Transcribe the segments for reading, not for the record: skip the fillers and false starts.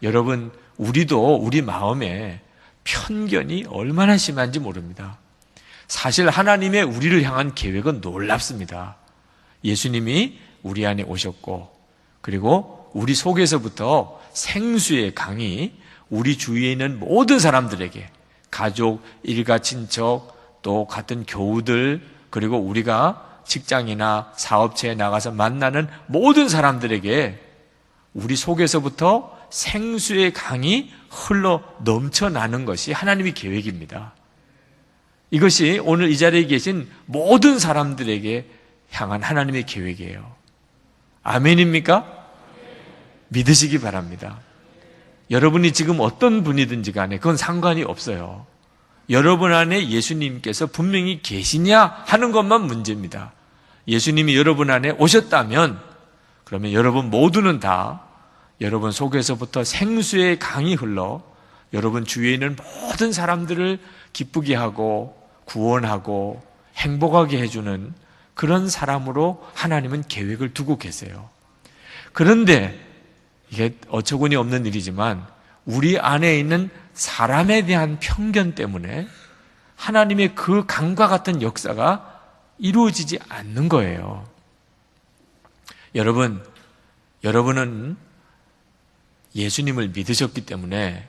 여러분, 우리도 우리 마음에 편견이 얼마나 심한지 모릅니다. 사실 하나님의 우리를 향한 계획은 놀랍습니다. 예수님이 우리 안에 오셨고, 그리고 우리 속에서부터 생수의 강이 우리 주위에 있는 모든 사람들에게, 가족, 일가, 친척, 또 같은 교우들, 그리고 우리가 직장이나 사업체에 나가서 만나는 모든 사람들에게 우리 속에서부터 생수의 강이 흘러 넘쳐나는 것이 하나님의 계획입니다. 이것이 오늘 이 자리에 계신 모든 사람들에게 향한 하나님의 계획이에요. 아멘입니까? 믿으시기 바랍니다. 여러분이 지금 어떤 분이든지 간에 그건 상관이 없어요. 여러분 안에 예수님께서 분명히 계시냐 하는 것만 문제입니다. 예수님이 여러분 안에 오셨다면 그러면 여러분 모두는 다 여러분 속에서부터 생수의 강이 흘러 여러분 주위에 있는 모든 사람들을 기쁘게 하고 구원하고 행복하게 해주는 그런 사람으로 하나님은 계획을 두고 계세요. 그런데 이게 어처구니 없는 일이지만 우리 안에 있는 사람에 대한 편견 때문에 하나님의 그 강과 같은 역사가 이루어지지 않는 거예요. 여러분은 예수님을 믿으셨기 때문에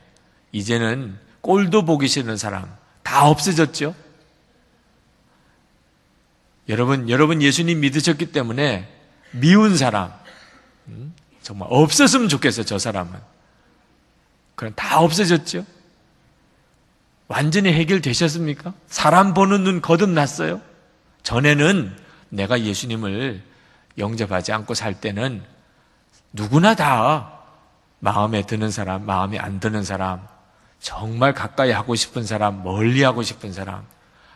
이제는 꼴도 보기 싫은 사람 다 없어졌죠? 여러분 예수님 믿으셨기 때문에 미운 사람 정말 없었으면 좋겠어요. 저 사람은. 그럼 다 없어졌죠? 완전히 해결되셨습니까? 사람 보는 눈 거듭났어요? 전에는 내가 예수님을 영접하지 않고 살 때는 누구나 다 마음에 드는 사람, 마음에 안 드는 사람, 정말 가까이 하고 싶은 사람, 멀리 하고 싶은 사람,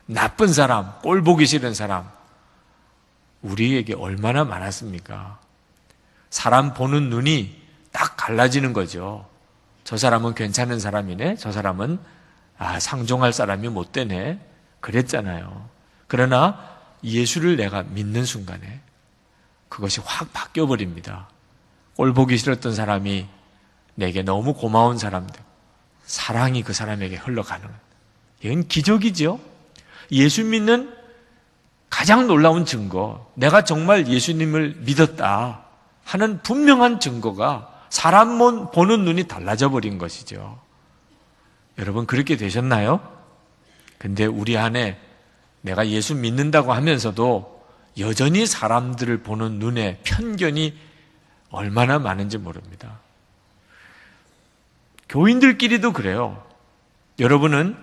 나쁜 사람, 꼴 보기 싫은 사람, 우리에게 얼마나 많았습니까? 사람 보는 눈이 딱 갈라지는 거죠. 저 사람은 괜찮은 사람이네, 저 사람은 상종할 사람이 못 되네, 그랬잖아요. 그러나 예수를 내가 믿는 순간에 그것이 확 바뀌어버립니다. 꼴 보기 싫었던 사람이 내게 너무 고마운 사람들, 사랑이 그 사람에게 흘러가는, 이건 기적이죠. 예수 믿는 가장 놀라운 증거, 내가 정말 예수님을 믿었다 하는 분명한 증거가 사람 보는 눈이 달라져 버린 것이죠. 여러분 그렇게 되셨나요? 근데 우리 안에 내가 예수 믿는다고 하면서도 여전히 사람들을 보는 눈에 편견이 얼마나 많은지 모릅니다. 교인들끼리도 그래요. 여러분은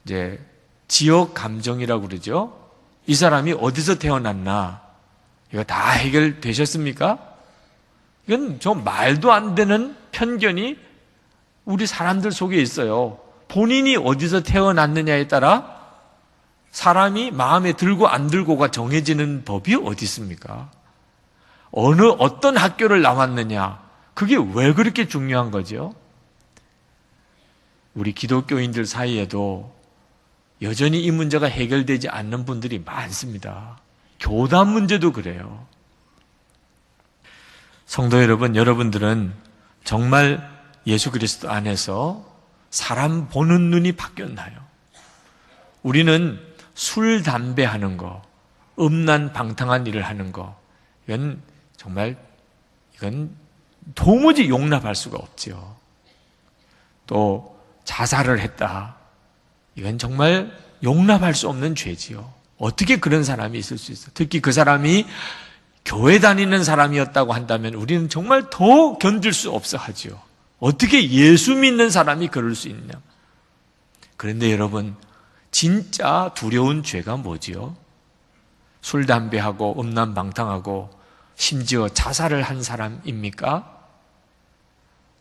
이제 지역 감정이라고 그러죠. 이 사람이 어디서 태어났나, 이거 다 해결되셨습니까? 이건 좀 말도 안 되는 편견이 우리 사람들 속에 있어요. 본인이 어디서 태어났느냐에 따라 사람이 마음에 들고 안 들고가 정해지는 법이 어디 있습니까? 어떤 학교를 나왔느냐, 그게 왜 그렇게 중요한 거죠? 우리 기독교인들 사이에도 여전히 이 문제가 해결되지 않는 분들이 많습니다. 교단 문제도 그래요. 성도 여러분, 여러분들은 정말 예수 그리스도 안에서 사람 보는 눈이 바뀌었나요? 우리는 술, 담배 하는 거, 음란, 방탕한 일을 하는 거, 이건 도무지 용납할 수가 없죠. 또 자살을 했다, 이건 정말 용납할 수 없는 죄지요. 어떻게 그런 사람이 있을 수 있어? 특히 그 사람이 교회 다니는 사람이었다고 한다면 우리는 정말 더 견딜 수 없어 하죠. 어떻게 예수 믿는 사람이 그럴 수 있냐? 그런데 여러분, 진짜 두려운 죄가 뭐지요? 술, 담배하고 음란, 방탕하고 심지어 자살을 한 사람입니까?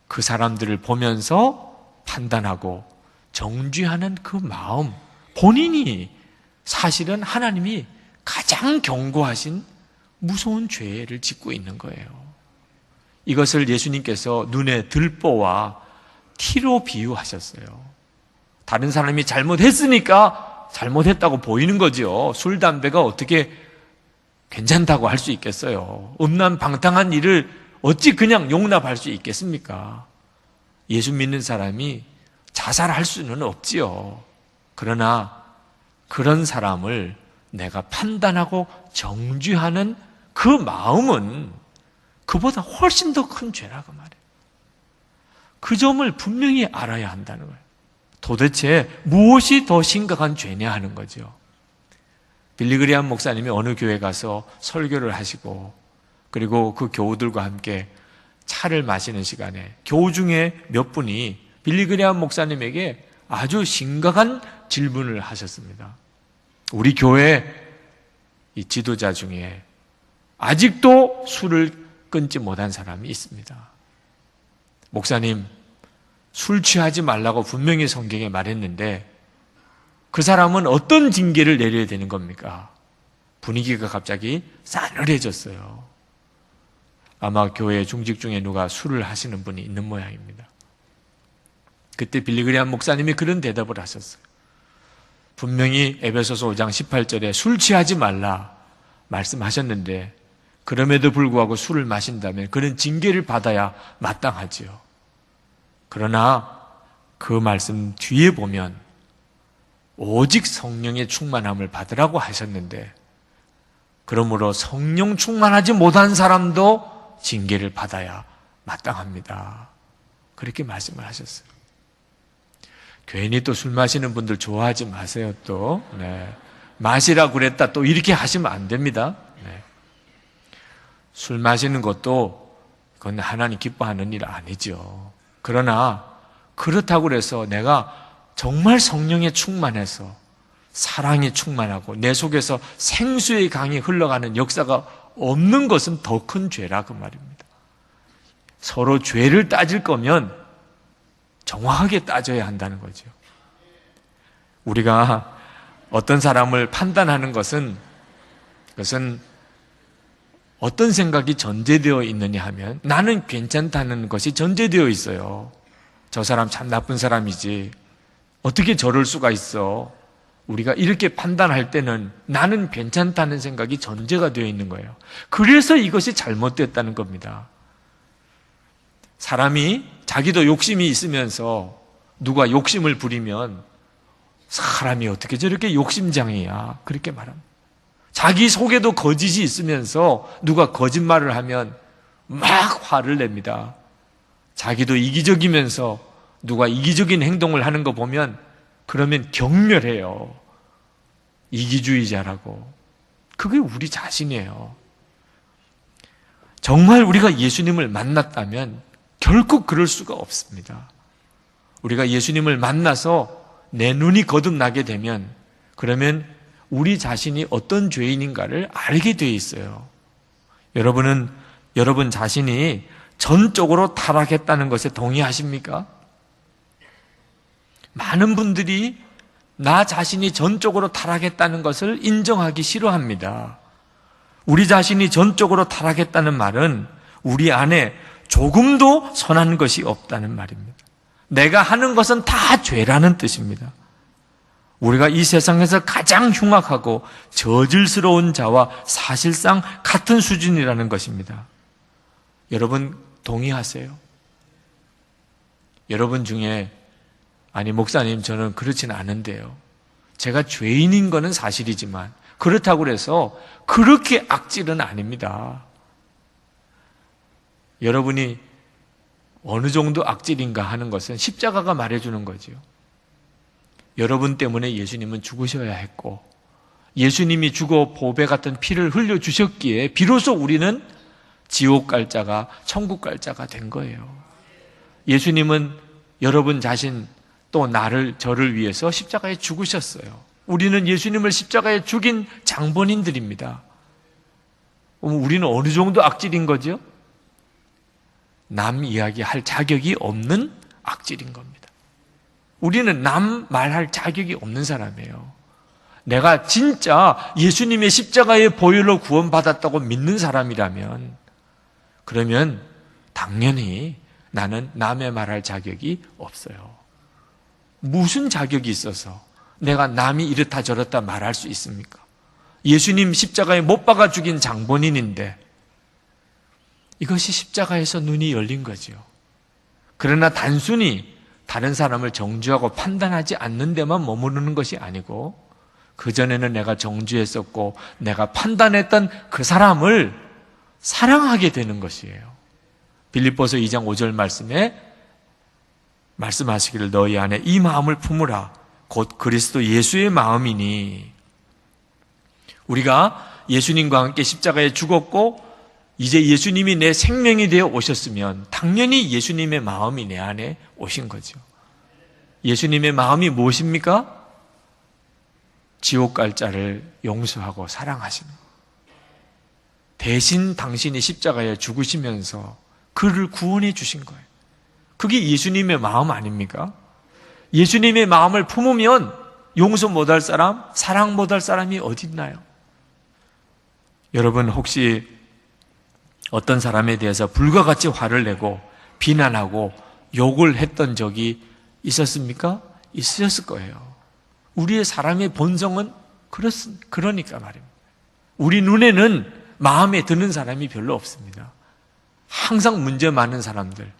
그 사람들을 보면서 판단하고 정죄하는 그 마음, 본인이 사실은 하나님이 가장 경고하신 무서운 죄를 짓고 있는 거예요. 이것을 예수님께서 눈에 들보와 티로 비유하셨어요. 다른 사람이 잘못했으니까 잘못했다고 보이는 거죠. 술, 담배가 어떻게 괜찮다고 할 수 있겠어요? 음란, 방탕한 일을 어찌 그냥 용납할 수 있겠습니까? 예수 믿는 사람이 자살할 수는 없지요. 그러나 그런 사람을 내가 판단하고 정죄하는 그 마음은 그보다 훨씬 더 큰 죄라고 말이에요. 그 점을 분명히 알아야 한다는 거예요. 도대체 무엇이 더 심각한 죄냐 하는 거죠. 빌리그리암 목사님이 어느 교회 가서 설교를 하시고 그리고 그 교우들과 함께 차를 마시는 시간에 교우 중에 몇 분이 빌리그리암 목사님에게 아주 심각한 질문을 하셨습니다. 우리 교회 이 지도자 중에 아직도 술을 끊지 못한 사람이 있습니다. 목사님, 술 취하지 말라고 분명히 성경에 말했는데 그 사람은 어떤 징계를 내려야 되는 겁니까? 분위기가 갑자기 싸늘해졌어요. 아마 교회 중직 중에 누가 술을 하시는 분이 있는 모양입니다. 그때 빌리그리암 목사님이 그런 대답을 하셨어요. 분명히 에베소서 5장 18절에 술 취하지 말라 말씀하셨는데 그럼에도 불구하고 술을 마신다면 그는 징계를 받아야 마땅하지요. 그러나 그 말씀 뒤에 보면 오직 성령의 충만함을 받으라고 하셨는데 그러므로 성령 충만하지 못한 사람도 징계를 받아야 마땅합니다. 그렇게 말씀을 하셨어요. 괜히 또 술 마시는 분들 좋아하지 마세요. 또 마시라고 그랬다 또 이렇게 하시면 안 됩니다. 술 마시는 것도 그건 하나님 기뻐하는 일 아니죠. 그러나 그렇다고 해서 내가 정말 성령에 충만해서 사랑에 충만하고 내 속에서 생수의 강이 흘러가는 역사가 없는 것은 더 큰 죄라 그 말입니다. 서로 죄를 따질 거면 정확하게 따져야 한다는 거죠. 우리가 어떤 사람을 판단하는 것은 그것은 어떤 생각이 전제되어 있느냐 하면 나는 괜찮다는 것이 전제되어 있어요. 저 사람 참 나쁜 사람이지. 어떻게 저럴 수가 있어. 우리가 이렇게 판단할 때는 나는 괜찮다는 생각이 전제가 되어 있는 거예요. 그래서 이것이 잘못됐다는 겁니다. 사람이 자기도 욕심이 있으면서 누가 욕심을 부리면 사람이 어떻게 저렇게 욕심장이야. 그렇게 말합니다. 자기 속에도 거짓이 있으면서 누가 거짓말을 하면 막 화를 냅니다. 자기도 이기적이면서 누가 이기적인 행동을 하는 거 보면 그러면 경멸해요. 이기주의자라고. 그게 우리 자신이에요. 정말 우리가 예수님을 만났다면 결국 그럴 수가 없습니다. 우리가 예수님을 만나서 내 눈이 거듭나게 되면 그러면 우리 자신이 어떤 죄인인가를 알게 되어 있어요. 여러분은 여러분 자신이 전적으로 타락했다는 것에 동의하십니까? 많은 분들이 나 자신이 전적으로 타락했다는 것을 인정하기 싫어합니다. 우리 자신이 전적으로 타락했다는 말은 우리 안에 조금도 선한 것이 없다는 말입니다. 내가 하는 것은 다 죄라는 뜻입니다. 우리가 이 세상에서 가장 흉악하고 저질스러운 자와 사실상 같은 수준이라는 것입니다. 여러분 동의하세요? 여러분 중에 아니 목사님 저는 그렇진 않은데요. 제가 죄인인 거는 사실이지만 그렇다고 해서 그렇게 악질은 아닙니다. 여러분이 어느 정도 악질인가 하는 것은 십자가가 말해주는 거죠. 여러분 때문에 예수님은 죽으셔야 했고 예수님이 죽어 보배 같은 피를 흘려주셨기에 비로소 우리는 지옥 갈 자가 천국 갈 자가 된 거예요. 예수님은 여러분 자신 또 저를 위해서 십자가에 죽으셨어요. 우리는 예수님을 십자가에 죽인 장본인들입니다. 그럼 우리는 어느 정도 악질인 거죠? 남 이야기할 자격이 없는 악질인 겁니다. 우리는 남 말할 자격이 없는 사람이에요. 내가 진짜 예수님의 십자가의 보혈로 구원받았다고 믿는 사람이라면 그러면 당연히 나는 남의 말할 자격이 없어요. 무슨 자격이 있어서 내가 남이 이렇다 저렇다 말할 수 있습니까? 예수님 십자가에 못 박아 죽인 장본인인데 이것이 십자가에서 눈이 열린 거죠. 그러나 단순히 다른 사람을 정죄하고 판단하지 않는 데만 머무르는 것이 아니고 그전에는 내가 정죄했었고 내가 판단했던 그 사람을 사랑하게 되는 것이에요. 빌립보서 2장 5절 말씀에 말씀하시기를 너희 안에 이 마음을 품으라. 곧 그리스도 예수의 마음이니. 우리가 예수님과 함께 십자가에 죽었고 이제 예수님이 내 생명이 되어 오셨으면 당연히 예수님의 마음이 내 안에 오신 거죠. 예수님의 마음이 무엇입니까? 지옥 갈 자를 용서하고 사랑하시는 것. 대신 당신이 십자가에 죽으시면서 그를 구원해 주신 거예요. 그게 예수님의 마음 아닙니까? 예수님의 마음을 품으면 용서 못할 사람, 사랑 못할 사람이 어디 있나요? 여러분 혹시 어떤 사람에 대해서 불과 같이 화를 내고 비난하고 욕을 했던 적이 있었습니까? 있으셨을 거예요. 우리의 사람의 본성은 그러니까 말입니다. 우리 눈에는 마음에 드는 사람이 별로 없습니다. 항상 문제 많은 사람들,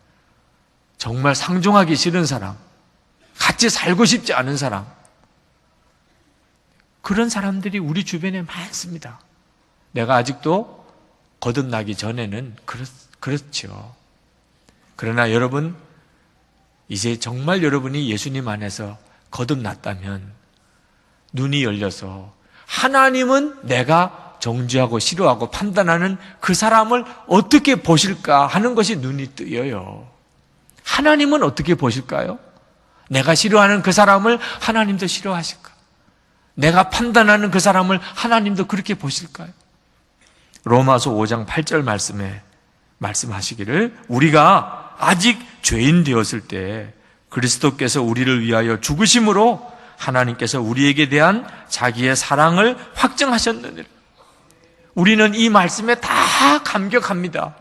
정말 상종하기 싫은 사람, 같이 살고 싶지 않은 사람, 그런 사람들이 우리 주변에 많습니다. 내가 아직도 거듭나기 전에는 그렇죠. 그러나 여러분, 이제 정말 여러분이 예수님 안에서 거듭났다면 눈이 열려서 하나님은 내가 정죄하고 싫어하고 판단하는 그 사람을 어떻게 보실까 하는 것이 눈이 뜨여요. 하나님은 어떻게 보실까요? 내가 싫어하는 그 사람을 하나님도 싫어하실까? 내가 판단하는 그 사람을 하나님도 그렇게 보실까요? 로마서 5장 8절 말씀에 말씀하시기를 우리가 아직 죄인 되었을 때 그리스도께서 우리를 위하여 죽으심으로 하나님께서 우리에게 대한 자기의 사랑을 확증하셨느니라. 우리는 이 말씀에 다 감격합니다.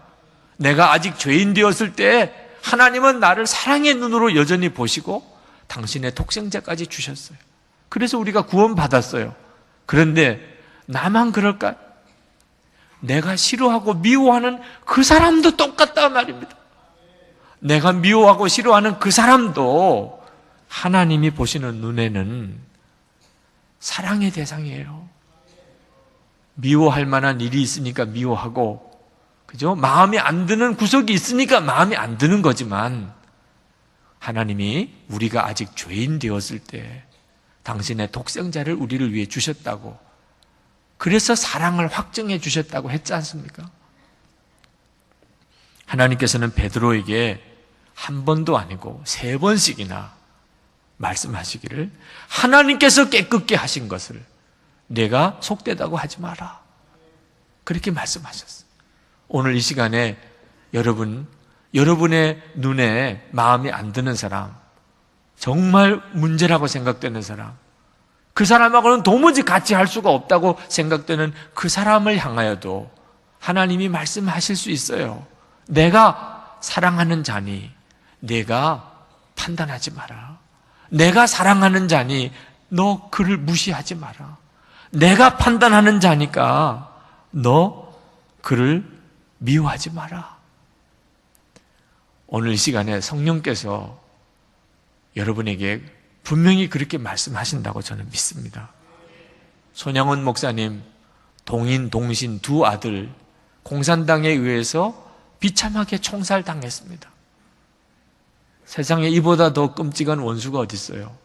내가 아직 죄인 되었을 때 하나님은 나를 사랑의 눈으로 여전히 보시고 당신의 독생자까지 주셨어요. 그래서 우리가 구원받았어요. 그런데 나만 그럴까요? 내가 싫어하고 미워하는 그 사람도 똑같다 말입니다. 내가 미워하고 싫어하는 그 사람도 하나님이 보시는 눈에는 사랑의 대상이에요. 미워할 만한 일이 있으니까 미워하고, 그죠? 마음에 안 드는 구석이 있으니까 마음에 안 드는 거지만, 하나님이 우리가 아직 죄인 되었을 때 당신의 독생자를 우리를 위해 주셨다고, 그래서 사랑을 확증해 주셨다고 했지 않습니까? 하나님께서는 베드로에게 한 번도 아니고 3번씩이나 말씀하시기를 하나님께서 깨끗게 하신 것을 내가 속되다고 하지 마라. 그렇게 말씀하셨어요. 오늘 이 시간에 여러분의 눈에 마음이 안 드는 사람, 정말 문제라고 생각되는 사람, 그 사람하고는 도무지 같이 할 수가 없다고 생각되는 그 사람을 향하여도 하나님이 말씀하실 수 있어요. 내가 사랑하는 자니 내가 판단하지 마라. 내가 사랑하는 자니 너 그를 무시하지 마라. 내가 판단하는 자니까 너 그를 미워하지 마라. 오늘 이 시간에 성령께서 여러분에게 분명히 그렇게 말씀하신다고 저는 믿습니다. 손양원 목사님 동인, 동신 두 아들 공산당에 의해서 비참하게 총살당했습니다. 세상에 이보다 더 끔찍한 원수가 어디 있어요?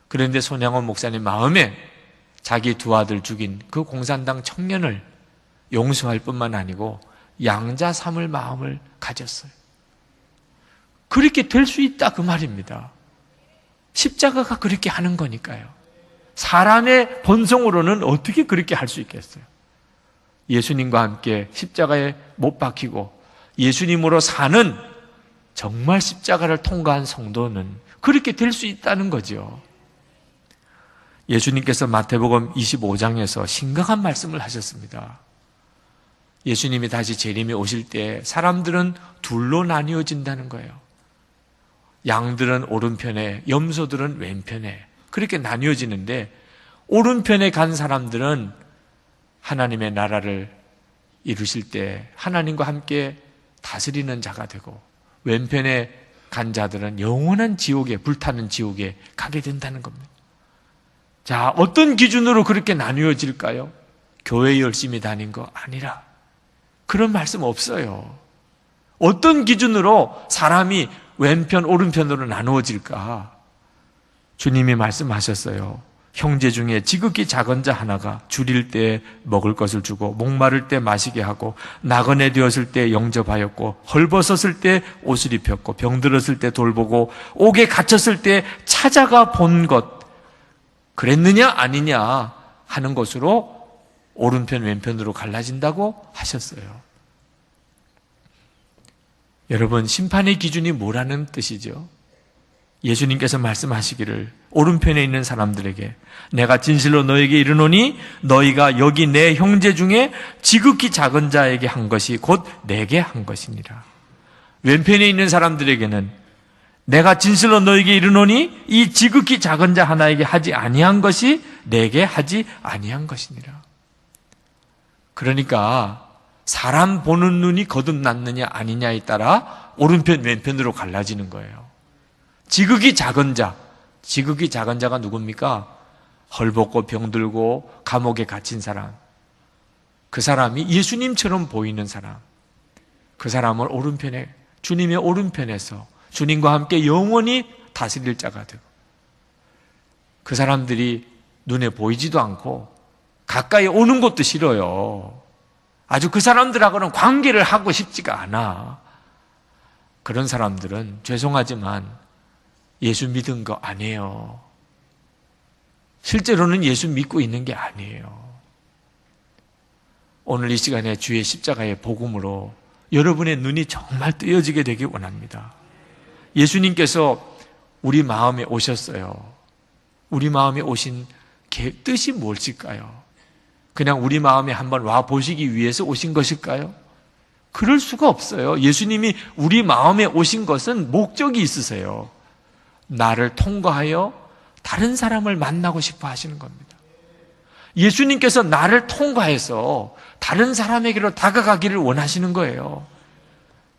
그런데 손양원 목사님 마음에 자기 두 아들 죽인 그 공산당 청년을 용서할 뿐만 아니고 양자 삼을 마음을 가졌어요. 그렇게 될 수 있다 그 말입니다. 십자가가 그렇게 하는 거니까요. 사람의 본성으로는 어떻게 그렇게 할 수 있겠어요? 예수님과 함께 십자가에 못 박히고 예수님으로 사는 정말 십자가를 통과한 성도는 그렇게 될 수 있다는 거죠. 예수님께서 마태복음 25장에서 심각한 말씀을 하셨습니다. 예수님이 다시 재림에 오실 때 사람들은 둘로 나뉘어진다는 거예요. 양들은 오른편에, 염소들은 왼편에 그렇게 나뉘어지는데 오른편에 간 사람들은 하나님의 나라를 이루실 때 하나님과 함께 다스리는 자가 되고 왼편에 간 자들은 영원한 지옥에, 불타는 지옥에 가게 된다는 겁니다. 자, 어떤 기준으로 그렇게 나뉘어질까요? 교회 열심히 다닌 거 아니라. 그런 말씀 없어요. 어떤 기준으로 사람이 왼편, 오른편으로 나누어질까? 주님이 말씀하셨어요. 형제 중에 지극히 작은 자 하나가 줄일 때 먹을 것을 주고 목마를 때 마시게 하고 나그네 되었을 때 영접하였고 헐벗었을 때 옷을 입혔고 병들었을 때 돌보고 옥에 갇혔을 때 찾아가 본 것 그랬느냐 아니냐 하는 것으로 오른편 왼편으로 갈라진다고 하셨어요. 여러분, 심판의 기준이 뭐라는 뜻이죠? 예수님께서 말씀하시기를 오른편에 있는 사람들에게 내가 진실로 너에게 이르노니 너희가 여기 내 형제 중에 지극히 작은 자에게 한 것이 곧 내게 한 것이니라. 왼편에 있는 사람들에게는 내가 진실로 너에게 이르노니 이 지극히 작은 자 하나에게 하지 아니한 것이 내게 하지 아니한 것이니라. 그러니까 사람 보는 눈이 거듭났느냐 아니냐에 따라 오른편 왼편으로 갈라지는 거예요. 지극히 작은 자가 누굽니까? 헐벗고 병들고 감옥에 갇힌 사람. 그 사람이 예수님처럼 보이는 사람. 그 사람을 오른편에, 주님의 오른편에서 주님과 함께 영원히 다스릴 자가 되고, 그 사람들이 눈에 보이지도 않고 가까이 오는 것도 싫어요. 아주 그 사람들하고는 관계를 하고 싶지가 않아. 그런 사람들은 죄송하지만 예수 믿은 거 아니에요. 실제로는 예수 믿고 있는 게 아니에요. 오늘 이 시간에 주의 십자가의 복음으로 여러분의 눈이 정말 뜨여지게 되길 원합니다. 예수님께서 우리 마음에 오셨어요. 우리 마음에 오신 뜻이 무엇일까요? 그냥 우리 마음에 한번 와 보시기 위해서 오신 것일까요? 그럴 수가 없어요. 예수님이 우리 마음에 오신 것은 목적이 있으세요. 나를 통과하여 다른 사람을 만나고 싶어 하시는 겁니다. 예수님께서 나를 통과해서 다른 사람에게로 다가가기를 원하시는 거예요.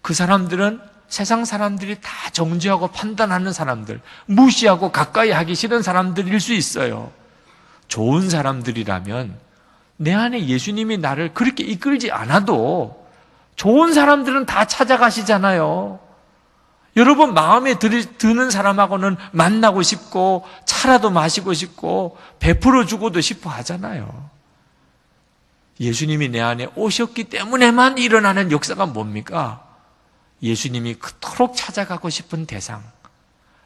그 사람들은 세상 사람들이 다 정죄하고 판단하는 사람들, 무시하고 가까이 하기 싫은 사람들일 수 있어요. 좋은 사람들이라면 내 안에 예수님이 나를 그렇게 이끌지 않아도 좋은 사람들은 다 찾아가시잖아요. 여러분 마음에 드는 사람하고는 만나고 싶고 차라도 마시고 싶고 베풀어 주고도 싶어 하잖아요. 예수님이 내 안에 오셨기 때문에만 일어나는 역사가 뭡니까? 예수님이 그토록 찾아가고 싶은 대상.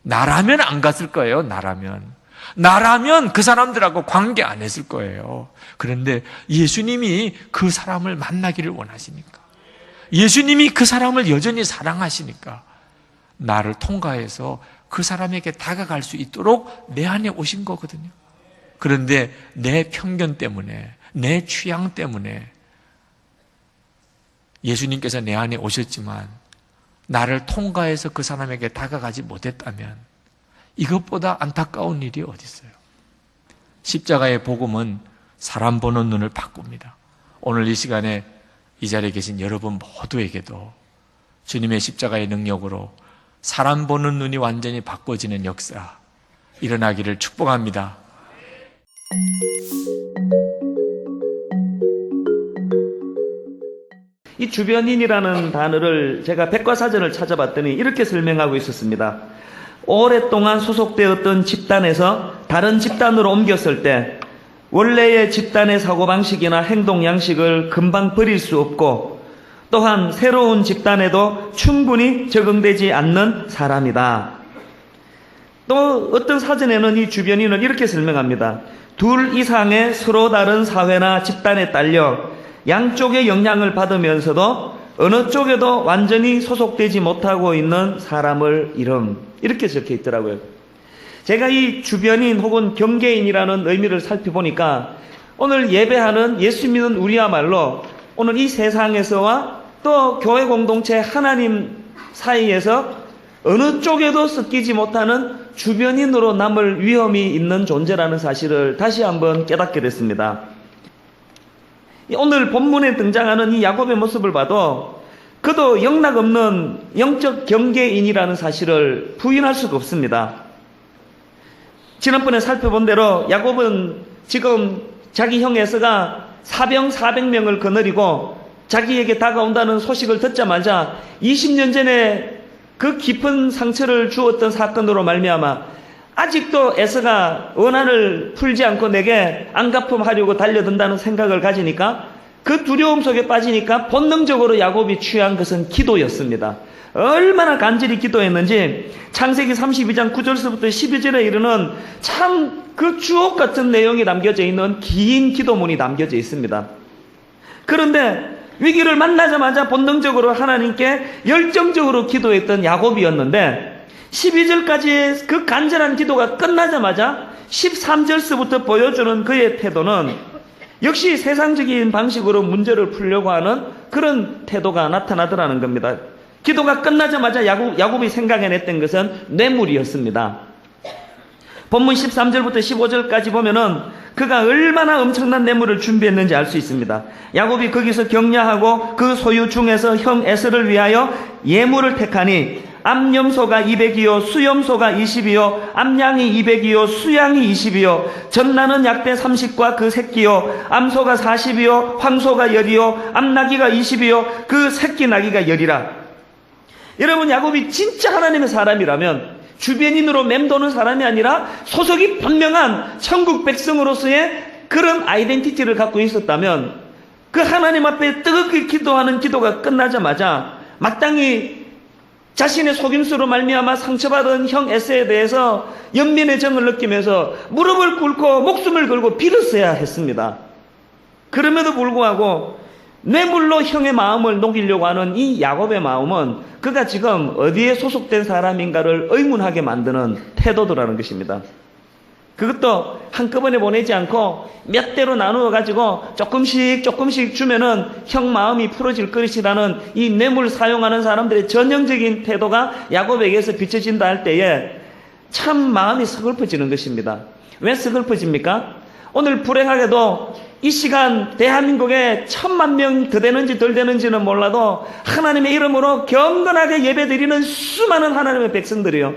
나라면 안 갔을 거예요. 나라면 그 사람들하고 관계 안 했을 거예요. 그런데 예수님이 그 사람을 만나기를 원하시니까, 예수님이 그 사람을 여전히 사랑하시니까 나를 통과해서 그 사람에게 다가갈 수 있도록 내 안에 오신 거거든요. 그런데 내 편견 때문에, 내 취향 때문에 예수님께서 내 안에 오셨지만 나를 통과해서 그 사람에게 다가가지 못했다면 이것보다 안타까운 일이 어디 있어요? 십자가의 복음은 사람 보는 눈을 바꿉니다. 오늘 이 시간에 이 자리에 계신 여러분 모두에게도 주님의 십자가의 능력으로 사람 보는 눈이 완전히 바꿔지는 역사 일어나기를 축복합니다. 이 주변인이라는 단어를 제가 백과사전을 찾아봤더니 이렇게 설명하고 있었습니다. 오랫동안 소속되었던 집단에서 다른 집단으로 옮겼을 때 원래의 집단의 사고방식이나 행동 양식을 금방 버릴 수 없고, 또한 새로운 집단에도 충분히 적응되지 않는 사람이다. 또 어떤 사전에는 이 주변인을 이렇게 설명합니다. 둘 이상의 서로 다른 사회나 집단에 딸려 양쪽의 영향을 받으면서도 어느 쪽에도 완전히 소속되지 못하고 있는 사람을 이렇게 적혀 있더라고요. 제가 이 주변인 혹은 경계인이라는 의미를 살펴보니까 오늘 예배하는 예수 믿는 우리야말로 오늘 이 세상에서와 또 교회 공동체 하나님 사이에서 어느 쪽에도 섞이지 못하는 주변인으로 남을 위험이 있는 존재라는 사실을 다시 한번 깨닫게 됐습니다. 오늘 본문에 등장하는 이 야곱의 모습을 봐도 그도 영락없는 영적 경계인이라는 사실을 부인할 수가 없습니다. 지난번에 살펴본 대로 야곱은 지금 자기 형 에서가 사병 400명을 거느리고 자기에게 다가온다는 소식을 듣자마자 20년 전에 그 깊은 상처를 주었던 사건으로 말미암아 아직도 에서가 원한을 풀지 않고 내게 안갚음하려고 달려든다는 생각을 가지니까 그 두려움 속에 빠지니까 본능적으로 야곱이 취한 것은 기도였습니다. 얼마나 간절히 기도했는지 창세기 32장 9절서부터 12절에 이르는 참 그 주옥 같은 내용이 남겨져 있는 긴 기도문이 남겨져 있습니다. 그런데 위기를 만나자마자 본능적으로 하나님께 열정적으로 기도했던 야곱이었는데 12절까지의 그 간절한 기도가 끝나자마자 13절서부터 보여주는 그의 태도는 역시 세상적인 방식으로 문제를 풀려고 하는 그런 태도가 나타나더라는 겁니다. 기도가 끝나자마자 야곱이 생각해냈던 것은 뇌물이었습니다. 본문 13절부터 15절까지 보면은 그가 얼마나 엄청난 뇌물을 준비했는지 알 수 있습니다. 야곱이 거기서 격려하고 그 소유 중에서 형 에서를 위하여 예물을 택하니 암염소가 200이요 수염소가 20이요 암양이 200이요 수양이 20이요 전나는 약대 30과 그 새끼요 암소가 40이요 황소가 10이요 암나귀가 20이요 그 새끼 나귀가 10이라. 여러분, 야곱이 진짜 하나님의 사람이라면 주변인으로 맴도는 사람이 아니라 소속이 분명한 천국 백성으로서의 그런 아이덴티티를 갖고 있었다면 그 하나님 앞에 뜨겁게 기도하는 기도가 끝나자마자 마땅히 자신의 속임수로 말미암아 상처받은 형 에서에 대해서 연민의 정을 느끼면서 무릎을 꿇고 목숨을 걸고 빌었어야 했습니다. 그럼에도 불구하고 뇌물로 형의 마음을 녹이려고 하는 이 야곱의 마음은 그가 지금 어디에 소속된 사람인가를 의문하게 만드는 태도더라는 것입니다. 그것도 한꺼번에 보내지 않고 몇 대로 나누어 가지고 조금씩 주면은 형 마음이 풀어질 것이라는 이 뇌물 사용하는 사람들의 전형적인 태도가 야곱에게서 비춰진다 할 때에 참 마음이 서글퍼지는 것입니다. 왜 서글퍼집니까? 오늘 불행하게도 이 시간 대한민국에 1000만 명 더 되는지 덜 되는지는 몰라도 하나님의 이름으로 경건하게 예배드리는 수많은 하나님의 백성들이요,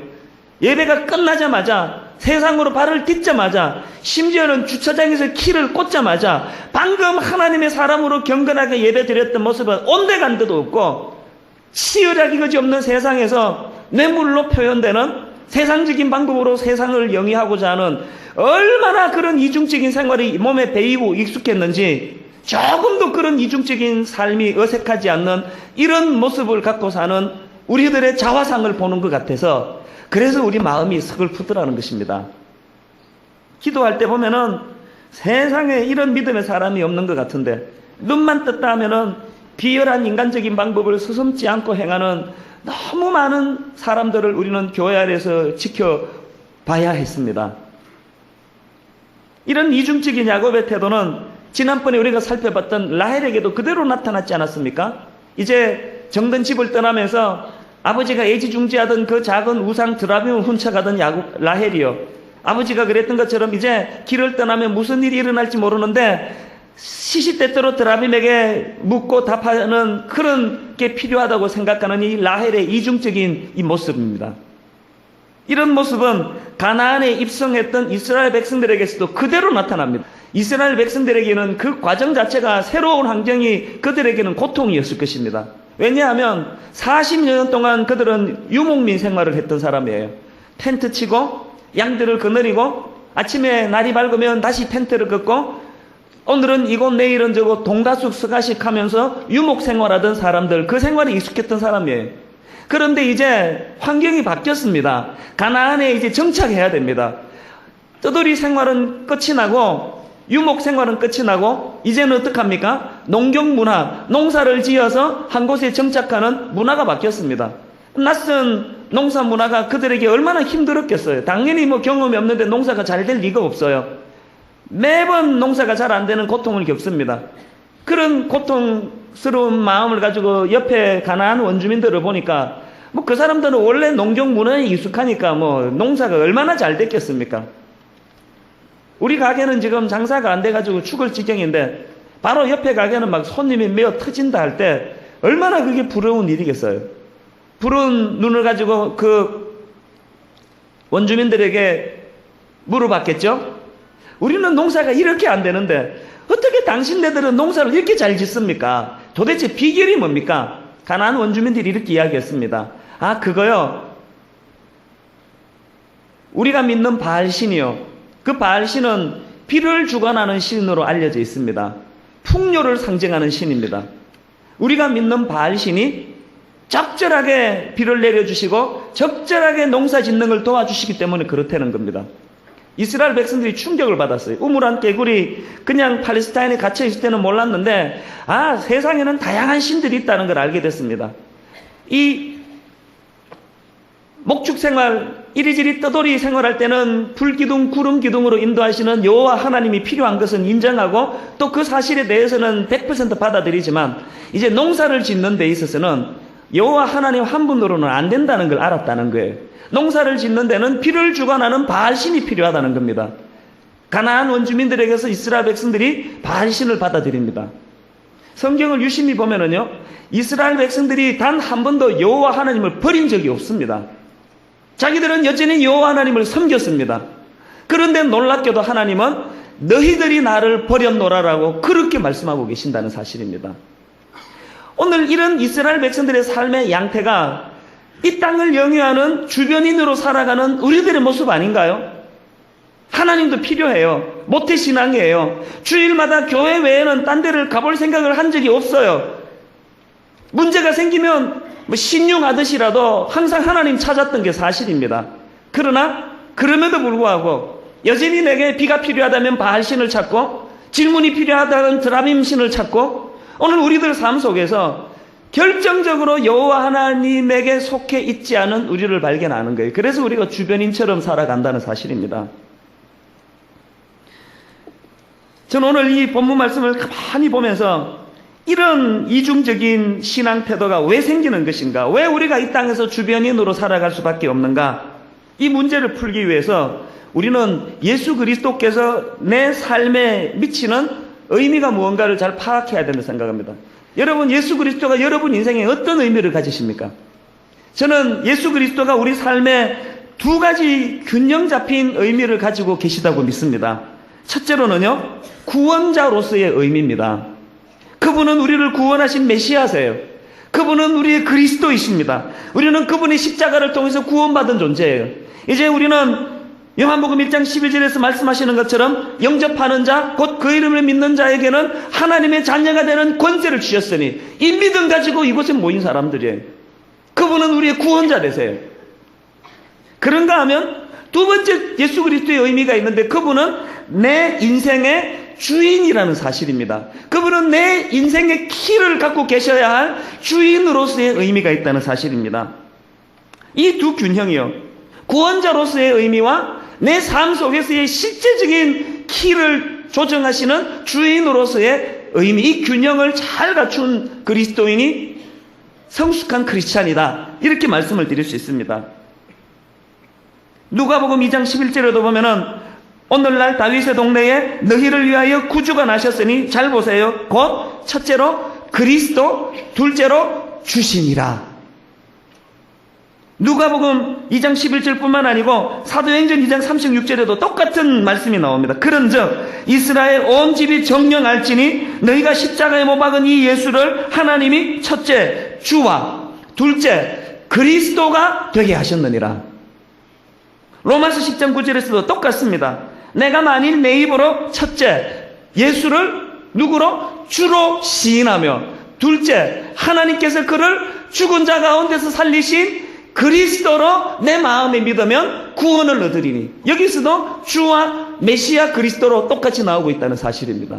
예배가 끝나자마자 세상으로 발을 딛자마자 심지어는 주차장에서 키를 꽂자마자 방금 하나님의 사람으로 경건하게 예배드렸던 모습은 온데간데도 없고 치열하기 그지없는 세상에서 뇌물로 표현되는 세상적인 방법으로 세상을 영위하고자 하는 얼마나 그런 이중적인 생활이 몸에 배이고 익숙했는지 조금도 그런 이중적인 삶이 어색하지 않는 이런 모습을 갖고 사는 우리들의 자화상을 보는 것 같아서 그래서 우리 마음이 서글프더라는 것입니다. 기도할 때 보면은 세상에 이런 믿음의 사람이 없는 것 같은데 눈만 떴다 하면은 비열한 인간적인 방법을 서슴지 않고 행하는 너무 많은 사람들을 우리는 교회 안에서 지켜봐야 했습니다. 이런 이중적인 야곱의 태도는 지난번에 우리가 살펴봤던 라헬에게도 그대로 나타났지 않았습니까? 이제 정든 집을 떠나면서 아버지가 애지중지하던 그 작은 우상 드라빔을 훔쳐가던 라헬이요, 아버지가 그랬던 것처럼 이제 길을 떠나면 무슨 일이 일어날지 모르는데 시시때때로 드라빔에게 묻고 답하는 그런 게 필요하다고 생각하는 이 라헬의 이중적인 이 모습입니다. 이런 모습은 가나안에 입성했던 이스라엘 백성들에게서도 그대로 나타납니다. 이스라엘 백성들에게는 그 과정 자체가 새로운 환경이 그들에게는 고통이었을 것입니다. 왜냐하면 40년 동안 그들은 유목민 생활을 했던 사람이에요. 텐트 치고 양들을 거느리고 아침에 날이 밝으면 다시 텐트를 걷고 오늘은 이곳 내일은 저곳 동가숙 서가식 하면서 유목 생활하던 사람들, 그 생활에 익숙했던 사람이에요. 그런데 이제 환경이 바뀌었습니다. 가나안에 이제 정착해야 됩니다. 떠돌이 생활은 끝이 나고 유목 생활은 끝이 나고 이제는 어떡합니까? 농경 문화, 농사를 지어서 한 곳에 정착하는 문화가 바뀌었습니다. 낯선 농사 문화가 그들에게 얼마나 힘들었겠어요. 당연히 뭐 경험이 없는데 농사가 잘 될 리가 없어요. 매번 농사가 잘 안 되는 고통을 겪습니다. 그런 고통스러운 마음을 가지고 옆에 가나안 원주민들을 보니까 뭐 그 사람들은 원래 농경 문화에 익숙하니까 뭐 농사가 얼마나 잘 됐겠습니까? 우리 가게는 지금 장사가 안 돼가지고 죽을 지경인데 바로 옆에 가게는 막 손님이 메어 터진다 할 때 얼마나 그게 부러운 일이겠어요. 부러운 눈을 가지고 그 원주민들에게 물어봤겠죠. 우리는 농사가 이렇게 안 되는데 어떻게 당신네들은 농사를 이렇게 잘 짓습니까? 도대체 비결이 뭡니까? 가나안 원주민들이 이렇게 이야기했습니다. 아, 그거요. 우리가 믿는 바알신이요. 그 바알신은 비를 주관하는 신으로 알려져 있습니다. 풍요를 상징하는 신입니다. 우리가 믿는 바알신이 적절하게 비를 내려주시고 적절하게 농사 짓는 걸 도와주시기 때문에 그렇다는 겁니다. 이스라엘 백성들이 충격을 받았어요. 우물안 개구리 그냥 팔레스타인에 갇혀 있을 때는 몰랐는데 아, 세상에는 다양한 신들이 있다는 걸 알게 됐습니다. 이 목축 생활, 이리저리 떠돌이 생활할 때는 불기둥, 구름기둥으로 인도하시는 여호와 하나님이 필요한 것은 인정하고 또 그 사실에 대해서는 100% 받아들이지만 이제 농사를 짓는 데 있어서는 여호와 하나님 한 분으로는 안 된다는 걸 알았다는 거예요. 농사를 짓는 데는 비를 주관하는 바알신이 필요하다는 겁니다. 가나안 원주민들에게서 이스라엘 백성들이 바알신을 받아들입니다. 성경을 유심히 보면은요, 이스라엘 백성들이 단 한 번도 여호와 하나님을 버린 적이 없습니다. 자기들은 여전히 여호와 하나님을 섬겼습니다. 그런데 놀랍게도 하나님은 너희들이 나를 버렸노라라고 그렇게 말씀하고 계신다는 사실입니다. 오늘 이런 이스라엘 백성들의 삶의 양태가 이 땅을 영위하는 주변인으로 살아가는 우리들의 모습 아닌가요? 하나님도 필요해요. 모태신앙이에요. 주일마다 교회 외에는 딴 데를 가볼 생각을 한 적이 없어요. 문제가 생기면 신용하듯이라도 항상 하나님 찾았던 게 사실입니다. 그러나 그럼에도 불구하고 여전히 내게 비가 필요하다면 바알신을 찾고 질문이 필요하다면 드라빔신을 찾고 오늘 우리들 삶 속에서 결정적으로 여호와 하나님에게 속해 있지 않은 우리를 발견하는 거예요. 그래서 우리가 주변인처럼 살아간다는 사실입니다. 저는 오늘 이 본문 말씀을 가만히 보면서 이런 이중적인 신앙 태도가 왜 생기는 것인가? 왜 우리가 이 땅에서 주변인으로 살아갈 수밖에 없는가? 이 문제를 풀기 위해서 우리는 예수 그리스도께서 내 삶에 미치는 의미가 무언가를 잘 파악해야 된다고 생각합니다. 여러분, 예수 그리스도가 여러분 인생에 어떤 의미를 가지십니까? 저는 예수 그리스도가 우리 삶에 두 가지 균형 잡힌 의미를 가지고 계시다고 믿습니다. 첫째로는요, 구원자로서의 의미입니다. 그분은 우리를 구원하신 메시아세요. 그분은 우리의 그리스도이십니다. 우리는 그분의 십자가를 통해서 구원받은 존재예요. 이제 우리는 요한복음 1장 11절에서 말씀하시는 것처럼 영접하는 자, 곧 그 이름을 믿는 자에게는 하나님의 자녀가 되는 권세를 주셨으니 이 믿음 가지고 이곳에 모인 사람들이에요. 그분은 우리의 구원자 되세요. 그런가 하면 두 번째 예수 그리스도의 의미가 있는데 그분은 내 인생의 주인이라는 사실입니다. 그분은 내 인생의 키를 갖고 계셔야 할 주인으로서의 의미가 있다는 사실입니다. 이 두 균형이요, 구원자로서의 의미와 내 삶 속에서의 실제적인 키를 조정하시는 주인으로서의 의미, 이 균형을 잘 갖춘 그리스도인이 성숙한 크리스찬이다, 이렇게 말씀을 드릴 수 있습니다. 누가복음 2장 11절에도 보면은 오늘날 다윗의 동네에 너희를 위하여 구주가 나셨으니, 잘 보세요, 곧 첫째로 그리스도, 둘째로 주신이라. 누가복음 2장 11절뿐만 아니고 사도행전 2장 36절에도 똑같은 말씀이 나옵니다. 그런즉 이스라엘 온 집이 정녕 알지니 너희가 십자가에 못 박은 이 예수를 하나님이 첫째 주와 둘째 그리스도가 되게 하셨느니라. 로마서 10장 9절에서도 똑같습니다. 내가 만일 내 입으로 첫째 예수를 누구로? 주로 시인하며, 둘째 하나님께서 그를 죽은 자 가운데서 살리신 그리스도로 내 마음에 믿으면 구원을 얻으리니, 여기서도 주와 메시아 그리스도로 똑같이 나오고 있다는 사실입니다.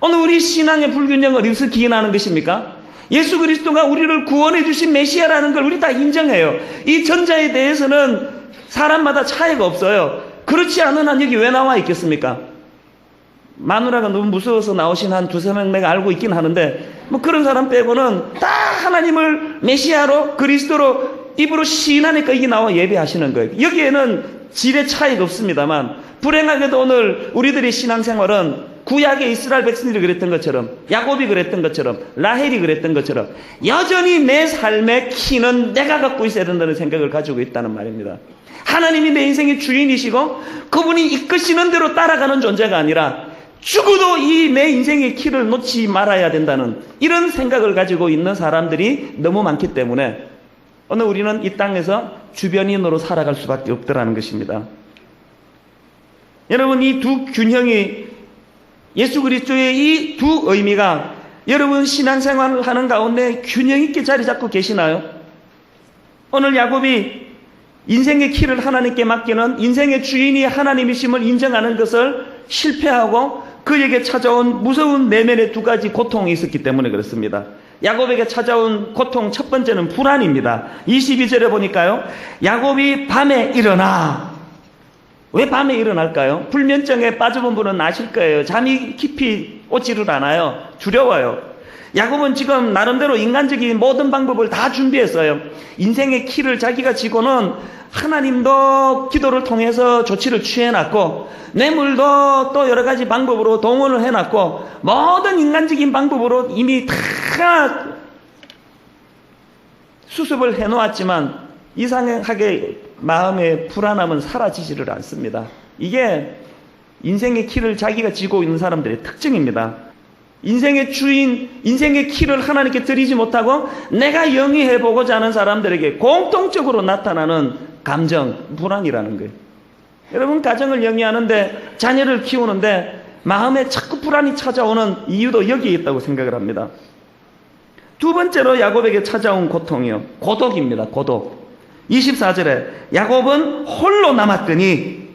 오늘 우리 신앙의 불균형을 어디서 기인하는 것입니까? 예수 그리스도가 우리를 구원해 주신 메시아라는 걸 우리 다 인정해요. 이 전자에 대해서는 사람마다 차이가 없어요. 그렇지 않은 한 여기 왜 나와 있겠습니까? 마누라가 너무 무서워서 나오신 한 두세 명 내가 알고 있긴 하는데, 뭐 그런 사람 빼고는 다 하나님을 메시아로 그리스도로 입으로 시인하니까 이게 나와 예배하시는 거예요. 여기에는 질의 차이가 없습니다만, 불행하게도 오늘 우리들의 신앙생활은 구약의 이스라엘 백성들이 그랬던 것처럼, 야곱이 그랬던 것처럼, 라헬이 그랬던 것처럼 여전히 내 삶의 키는 내가 갖고 있어야 된다는 생각을 가지고 있다는 말입니다. 하나님이 내 인생의 주인이시고 그분이 이끄시는 대로 따라가는 존재가 아니라 죽어도 이 내 인생의 키를 놓지 말아야 된다는 이런 생각을 가지고 있는 사람들이 너무 많기 때문에 오늘 우리는 이 땅에서 주변인으로 살아갈 수밖에 없더라는 것입니다. 여러분, 이 두 균형이, 예수 그리스도의 이 두 의미가 여러분 신앙생활을 하는 가운데 균형 있게 자리 잡고 계시나요? 오늘 야곱이 인생의 키를 하나님께 맡기는 인생의 주인이 하나님이심을 인정하는 것을 실패하고 그에게 찾아온 무서운 내면의 두 가지 고통이 있었기 때문에 그렇습니다. 야곱에게 찾아온 고통 첫 번째는 불안입니다. 22절에 보니까요, 야곱이 밤에 일어나. 왜 밤에 일어날까요? 불면증에 빠져본 분은 아실 거예요. 잠이 깊이 오지를 않아요. 두려워요. 야곱은 지금 나름대로 인간적인 모든 방법을 다 준비했어요. 인생의 키를 자기가 지고는 하나님도 기도를 통해서 조치를 취해놨고, 뇌물도 또 여러 가지 방법으로 동원을 해놨고, 모든 인간적인 방법으로 이미 다 수습을 해놓았지만 이상하게 마음의 불안함은 사라지지를 않습니다. 이게 인생의 키를 자기가 쥐고 있는 사람들의 특징입니다. 인생의 주인, 인생의 키를 하나님께 드리지 못하고 내가 영위해보고자 하는 사람들에게 공통적으로 나타나는 감정, 불안이라는 거예요. 여러분, 가정을 영위하는데, 자녀를 키우는데 마음에 자꾸 불안이 찾아오는 이유도 여기에 있다고 생각을 합니다. 두 번째로 야곱에게 찾아온 고통이요, 고독입니다. 고독. 24절에 야곱은 홀로 남았더니,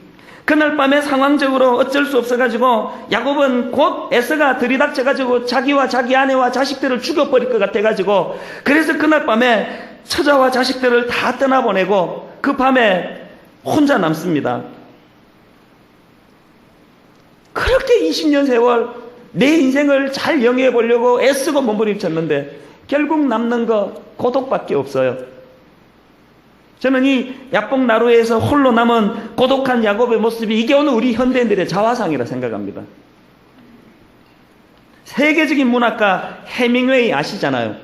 그날 밤에 상황적으로 어쩔 수 없어가지고 야곱은 곧 에서가 들이닥쳐가지고 자기와 자기 아내와 자식들을 죽여버릴 것 같아가지고, 그래서 그날 밤에 처자와 자식들을 다 떠나보내고 그 밤에 혼자 남습니다. 그렇게 20년 세월 내 인생을 잘 영위해 보려고 애쓰고 몸부림쳤는데 결국 남는 거 고독밖에 없어요. 저는 이 야복나루에서 홀로 남은 고독한 야곱의 모습이 이게 오늘 우리 현대인들의 자화상이라 생각합니다. 세계적인 문학가 해밍웨이 아시잖아요.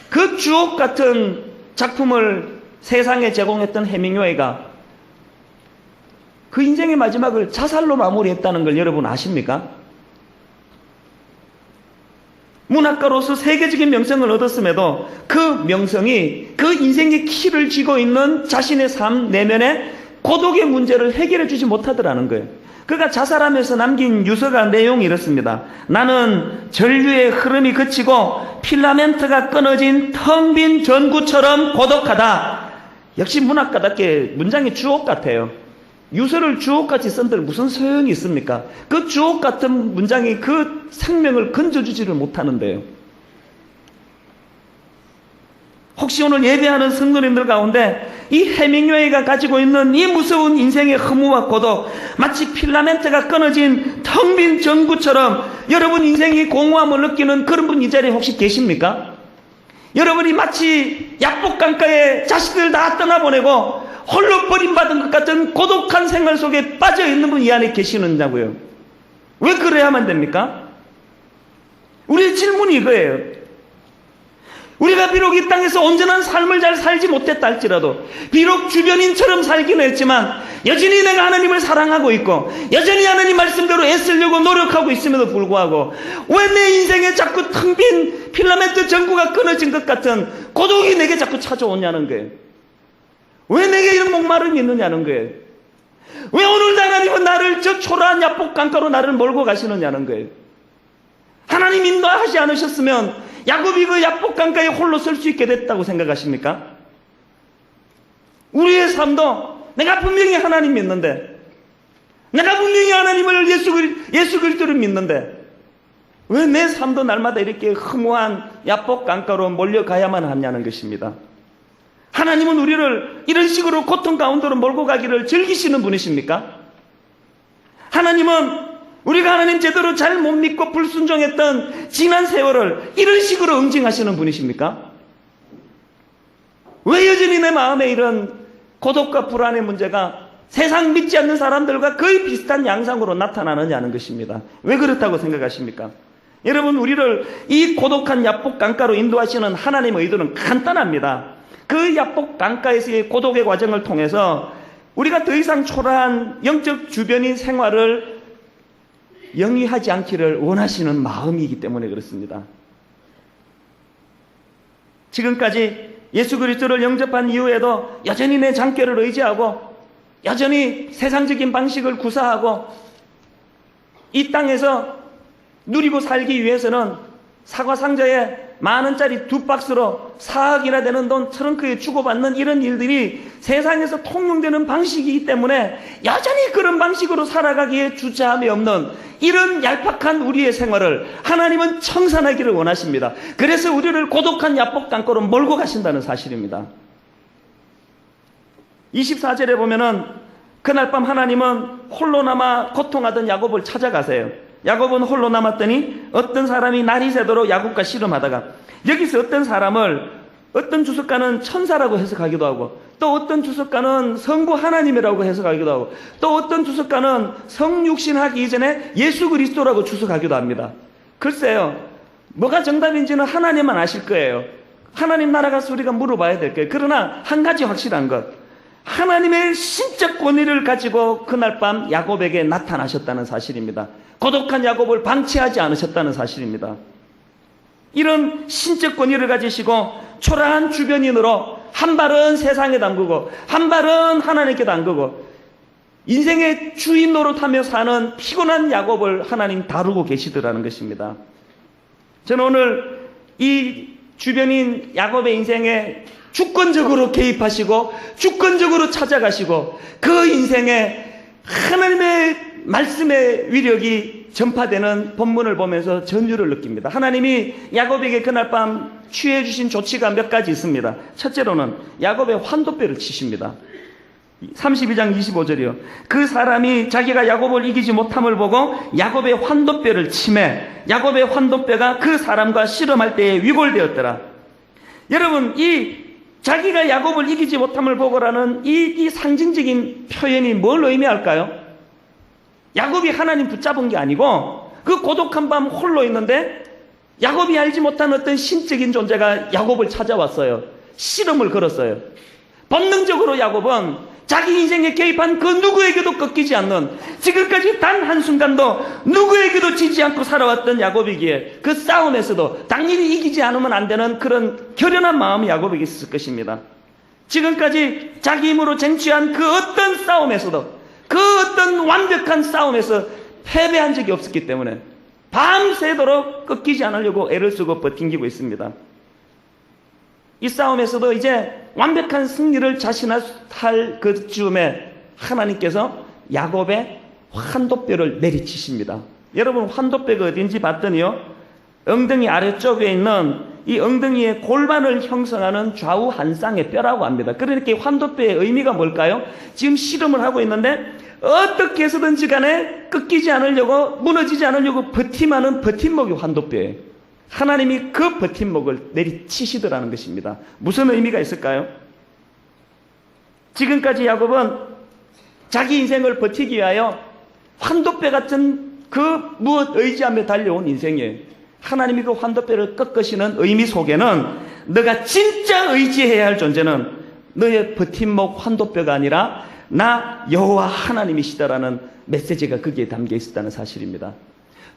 그 주옥 같은 작품을 세상에 제공했던 해밍웨이가 그 인생의 마지막을 자살로 마무리했다는 걸 여러분 아십니까? 문학가로서 세계적인 명성을 얻었음에도 그 명성이 그 인생의 키를 쥐고 있는 자신의 삶 내면에 고독의 문제를 해결해 주지 못하더라는 거예요. 그가 자살하면서 남긴 유서가 내용이 이렇습니다. 나는 전류의 흐름이 그치고 필라멘트가 끊어진 텅 빈 전구처럼 고독하다. 역시 문학가답게 문장이 주옥 같아요. 유서를 주옥같이 쓴들 무슨 소용이 있습니까? 그 주옥 같은 문장이 그 생명을 건져주지를 못하는데요. 혹시 오늘 예배하는 성도님들 가운데 이 해밍웨이가 가지고 있는 이 무서운 인생의 허무와 고독, 마치 필라멘트가 끊어진 텅 빈 전구처럼 여러분 인생의 공허함을 느끼는 그런 분 이 자리에 혹시 계십니까? 여러분이 마치 약복강가에 자식들 다 떠나보내고 홀로 버림받은 것 같은 고독한 생활 속에 빠져있는 분 이 안에 계시느냐고요. 왜 그래야만 됩니까? 우리의 질문이 이거예요. 우리가 비록 이 땅에서 온전한 삶을 잘 살지 못했다 할지라도, 비록 주변인처럼 살기는 했지만 여전히 내가 하나님을 사랑하고 있고 여전히 하나님 말씀대로 애쓰려고 노력하고 있음에도 불구하고 왜 내 인생에 자꾸 텅 빈 필라멘트 전구가 끊어진 것 같은 고독이 내게 자꾸 찾아오냐는 거예요. 왜 내게 이런 목마름이 있느냐는 거예요. 왜 오늘도 하나님은 나를 저 초라한 야복강가로 나를 몰고 가시느냐는 거예요. 하나님 인도하지 않으셨으면 야곱이 그 야복강가에 홀로 설 수 있게 됐다고 생각하십니까? 우리의 삶도 내가 분명히 하나님 믿는데, 내가 분명히 하나님을 예수 그리스도를 믿는데 왜 내 삶도 날마다 이렇게 허무한 야복강가로 몰려가야만 하냐는 것입니다. 하나님은 우리를 이런 식으로 고통 가운데로 몰고 가기를 즐기시는 분이십니까? 하나님은 우리가 하나님 제대로 잘 못 믿고 불순종했던 지난 세월을 이런 식으로 응징하시는 분이십니까? 왜 여전히 내 마음에 이런 고독과 불안의 문제가 세상 믿지 않는 사람들과 거의 비슷한 양상으로 나타나느냐는 것입니다. 왜 그렇다고 생각하십니까? 여러분, 우리를 이 고독한 야복 강가로 인도하시는 하나님의 의도는 간단합니다. 그 야복 강가에서의 고독의 과정을 통해서 우리가 더 이상 초라한 영적 주변인 생활을 영위하지 않기를 원하시는 마음이기 때문에 그렇습니다. 지금까지 예수 그리스도를 영접한 이후에도 여전히 내 장결을 의지하고 여전히 세상적인 방식을 구사하고 이 땅에서 누리고 살기 위해서는 사과 상자에 10,000원짜리 2박스로 4억이나 되는 돈 트렁크에 주고받는 이런 일들이 세상에서 통용되는 방식이기 때문에 여전히 그런 방식으로 살아가기에 주저함이 없는 이런 얄팍한 우리의 생활을 하나님은 청산하기를 원하십니다. 그래서 우리를 고독한 야복 강가로 몰고 가신다는 사실입니다. 24절에 보면은 그날 밤 하나님은 홀로 남아 고통하던 야곱을 찾아가세요. 야곱은 홀로 남았더니 어떤 사람이 날이 새도록 야곱과 씨름하다가, 여기서 어떤 사람을 어떤 주석가는 천사라고 해석하기도 하고 또 어떤 주석가는 성부 하나님이라고 해석하기도 하고 또 어떤 주석가는 성육신하기 이전에 예수 그리스도라고 주석하기도 합니다. 글쎄요, 뭐가 정답인지는 하나님만 아실 거예요. 하나님 나라 가서 우리가 물어봐야 될 거예요. 그러나 한 가지 확실한 것, 하나님의 신적 권위를 가지고 그날 밤 야곱에게 나타나셨다는 사실입니다. 고독한 야곱을 방치하지 않으셨다는 사실입니다. 이런 신적 권위를 가지시고 초라한 주변인으로 한 발은 세상에 담그고 한 발은 하나님께 담그고 인생의 주인 노릇하며 사는 피곤한 야곱을 하나님 다루고 계시더라는 것입니다. 저는 오늘 이 주변인 야곱의 인생에 주권적으로 개입하시고 주권적으로 찾아가시고 그 인생에 하나님의 말씀의 위력이 전파되는 본문을 보면서 전율을 느낍니다. 하나님이 야곱에게 그날 밤 취해 주신 조치가 몇 가지 있습니다. 첫째로는 야곱의 환도뼈를 치십니다. 32장 25절이요. 그 사람이 자기가 야곱을 이기지 못함을 보고 야곱의 환도뼈를 치매 야곱의 환도뼈가 그 사람과 씨름할 때에 위골되었더라. 여러분, 이 자기가 야곱을 이기지 못함을 보고라는 이 상징적인 표현이 뭘 의미할까요? 야곱이 하나님 붙잡은 게 아니고 그 고독한 밤 홀로 있는데 야곱이 알지 못한 어떤 신적인 존재가 야곱을 찾아왔어요. 씨름을 걸었어요. 본능적으로 야곱은 자기 인생에 개입한 그 누구에게도 꺾이지 않는, 지금까지 단 한순간도 누구에게도 지지 않고 살아왔던 야곱이기에 그 싸움에서도 당연히 이기지 않으면 안 되는 그런 결연한 마음이 야곱에게 있었을 것입니다. 지금까지 자기 힘으로 쟁취한 그 어떤 싸움에서도, 그 어떤 완벽한 싸움에서 패배한 적이 없었기 때문에 밤새도록 꺾이지 않으려고 애를 쓰고 버팅기고 있습니다. 이 싸움에서도 이제 완벽한 승리를 자신할 그쯤에 하나님께서 야곱의 환도뼈를 내리치십니다. 여러분, 환도뼈가 어딘지 봤더니요, 엉덩이 아래쪽에 있는 이 엉덩이의 골반을 형성하는 좌우 한 쌍의 뼈라고 합니다. 그러니까 이 환도뼈의 의미가 뭘까요? 지금 씨름을 하고 있는데 어떻게 해서든지 간에 꺾이지 않으려고, 무너지지 않으려고 버팀하는 버팀목이 환도뼈예요. 하나님이 그 버팀목을 내리치시더라는 것입니다. 무슨 의미가 있을까요? 지금까지 야곱은 자기 인생을 버티기 위하여 환도뼈 같은 그 무엇 의지하며 달려온 인생이에요. 하나님이 그 환도뼈를 꺾으시는 의미 속에는 너가 진짜 의지해야 할 존재는 너의 버팀목 환도뼈가 아니라 나 여호와 하나님이시다라는 메시지가 거기에 담겨 있었다는 사실입니다.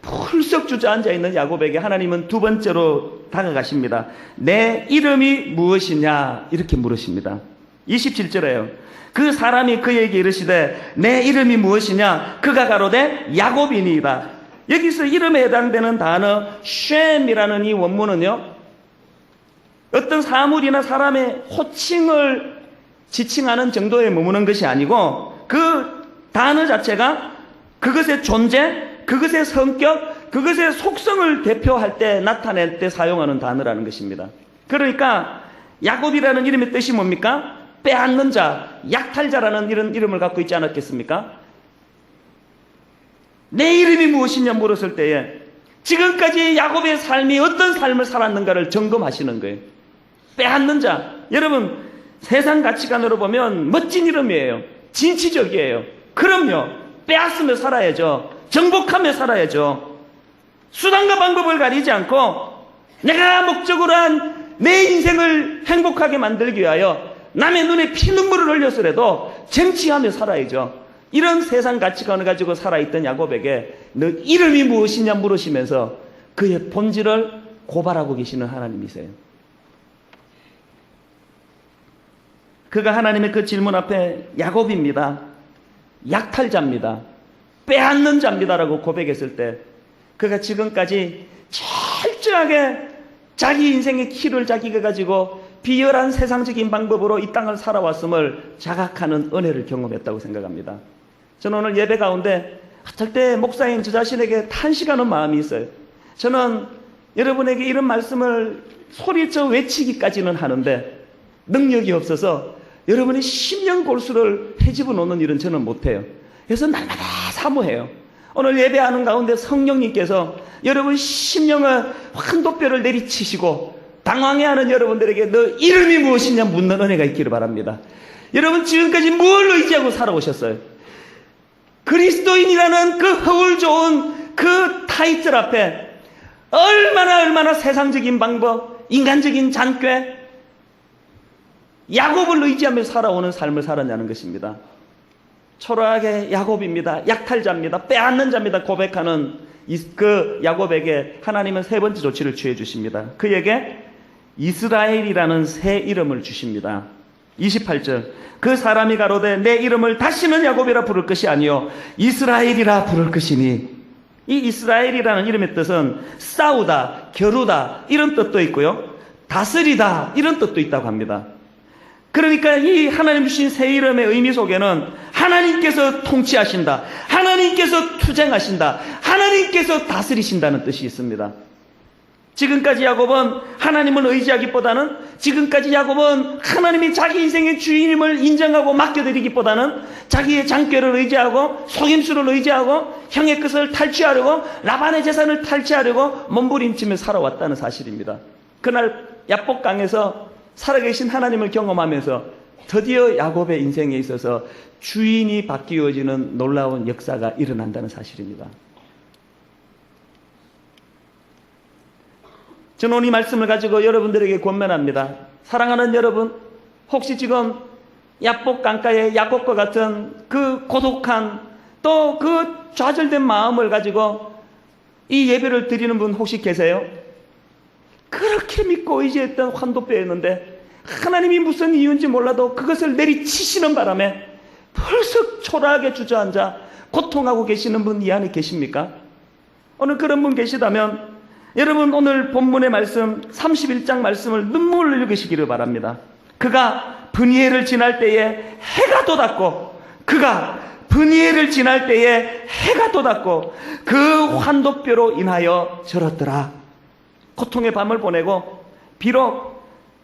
훌쩍 주저앉아 있는 야곱에게 하나님은 두 번째로 다가가십니다. 내 이름이 무엇이냐 이렇게 물으십니다. 27절에요. 그 사람이 그에게 이르시되 내 이름이 무엇이냐? 그가 가로되 야곱이니이다. 여기서 이름에 해당되는 단어 쉔이라는 이 원문은요, 어떤 사물이나 사람의 호칭을 지칭하는 정도에 머무는 것이 아니고 그 단어 자체가 그것의 존재, 그것의 성격, 그것의 속성을 대표할 때, 나타낼 때 사용하는 단어라는 것입니다. 그러니까 야곱이라는 이름의 뜻이 뭡니까? 빼앗는 자, 약탈자라는 이런 이름을 갖고 있지 않았겠습니까? 내 이름이 무엇이냐 물었을 때에 지금까지 야곱의 삶이 어떤 삶을 살았는가를 점검하시는 거예요. 빼앗는 자. 여러분, 세상 가치관으로 보면 멋진 이름이에요. 진취적이에요. 그럼요. 빼앗으며 살아야죠. 정복하며 살아야죠. 수단과 방법을 가리지 않고 내가 목적으로 한 내 인생을 행복하게 만들기 위하여 남의 눈에 피눈물을 흘려서라도 쟁취하며 살아야죠. 이런 세상 가치관을 가지고 살아있던 야곱에게 너 이름이 무엇이냐 물으시면서 그의 본질을 고발하고 계시는 하나님이세요. 그가 하나님의 그 질문 앞에 야곱입니다, 약탈자입니다, 빼앗는 자입니다라고 고백했을 때 그가 지금까지 철저하게 자기 인생의 키를 자기가 가지고 비열한 세상적인 방법으로 이 땅을 살아왔음을 자각하는 은혜를 경험했다고 생각합니다. 저는 오늘 예배 가운데 어떨 때 목사인 저 자신에게 탄식하는 마음이 있어요. 저는 여러분에게 이런 말씀을 소리쳐 외치기까지는 하는데 능력이 없어서 여러분의 심령 골수를 헤집어 놓는 일은 저는 못해요. 그래서 날마다 사모해요. 오늘 예배하는 가운데 성령님께서 여러분 심령의 환도뼈를 내리치시고 당황해하는 여러분들에게 너 이름이 무엇이냐 묻는 은혜가 있기를 바랍니다. 여러분 지금까지 뭘 의지하고 살아오셨어요? 그리스도인이라는 그 허울 좋은 그 타이틀 앞에 얼마나 세상적인 방법, 인간적인 잔꾀, 야곱을 의지하며 살아오는 삶을 살았냐는 것입니다. 초라하게 야곱입니다, 약탈자입니다, 빼앗는 자입니다 고백하는 그 야곱에게 하나님은 세 번째 조치를 취해 주십니다. 그에게 이스라엘이라는 새 이름을 주십니다. 28절 그 사람이 가로되 내 이름을 다시는 야곱이라 부를 것이 아니요 이스라엘이라 부를 것이니, 이 이스라엘이라는 이름의 뜻은 싸우다, 겨루다 이런 뜻도 있고요, 다스리다 이런 뜻도 있다고 합니다. 그러니까 이 하나님 주신 새 이름의 의미 속에는 하나님께서 통치하신다, 하나님께서 투쟁하신다, 하나님께서 다스리신다는 뜻이 있습니다. 지금까지 야곱은 하나님을 의지하기보다는, 지금까지 야곱은 하나님이 자기 인생의 주인임을 인정하고 맡겨드리기보다는 자기의 장꾀를 의지하고 속임수를 의지하고 형의 것을 탈취하려고 라반의 재산을 탈취하려고 몸부림치며 살아왔다는 사실입니다. 그날 야복강에서 살아계신 하나님을 경험하면서 드디어 야곱의 인생에 있어서 주인이 바뀌어지는 놀라운 역사가 일어난다는 사실입니다. 저는 오늘 이 말씀을 가지고 여러분들에게 권면합니다. 사랑하는 여러분, 혹시 지금 야복 강가의 야곱과 같은 그 고독한 또 그 좌절된 마음을 가지고 이 예배를 드리는 분 혹시 계세요? 그렇게 믿고 의지했던 환도뼈였는데 하나님이 무슨 이유인지 몰라도 그것을 내리치시는 바람에 벌써 초라하게 주저앉아 고통하고 계시는 분 이 안에 계십니까? 오늘 그런 분 계시다면 여러분 오늘 본문의 말씀 31장 말씀을 눈물을 읽으시기를 바랍니다. 그가 브니엘을 지날 때에 해가 돋았고, 그가 브니엘을 지날 때에 해가 돋았고 그 환도뼈로 인하여 절었더라. 고통의 밤을 보내고 비록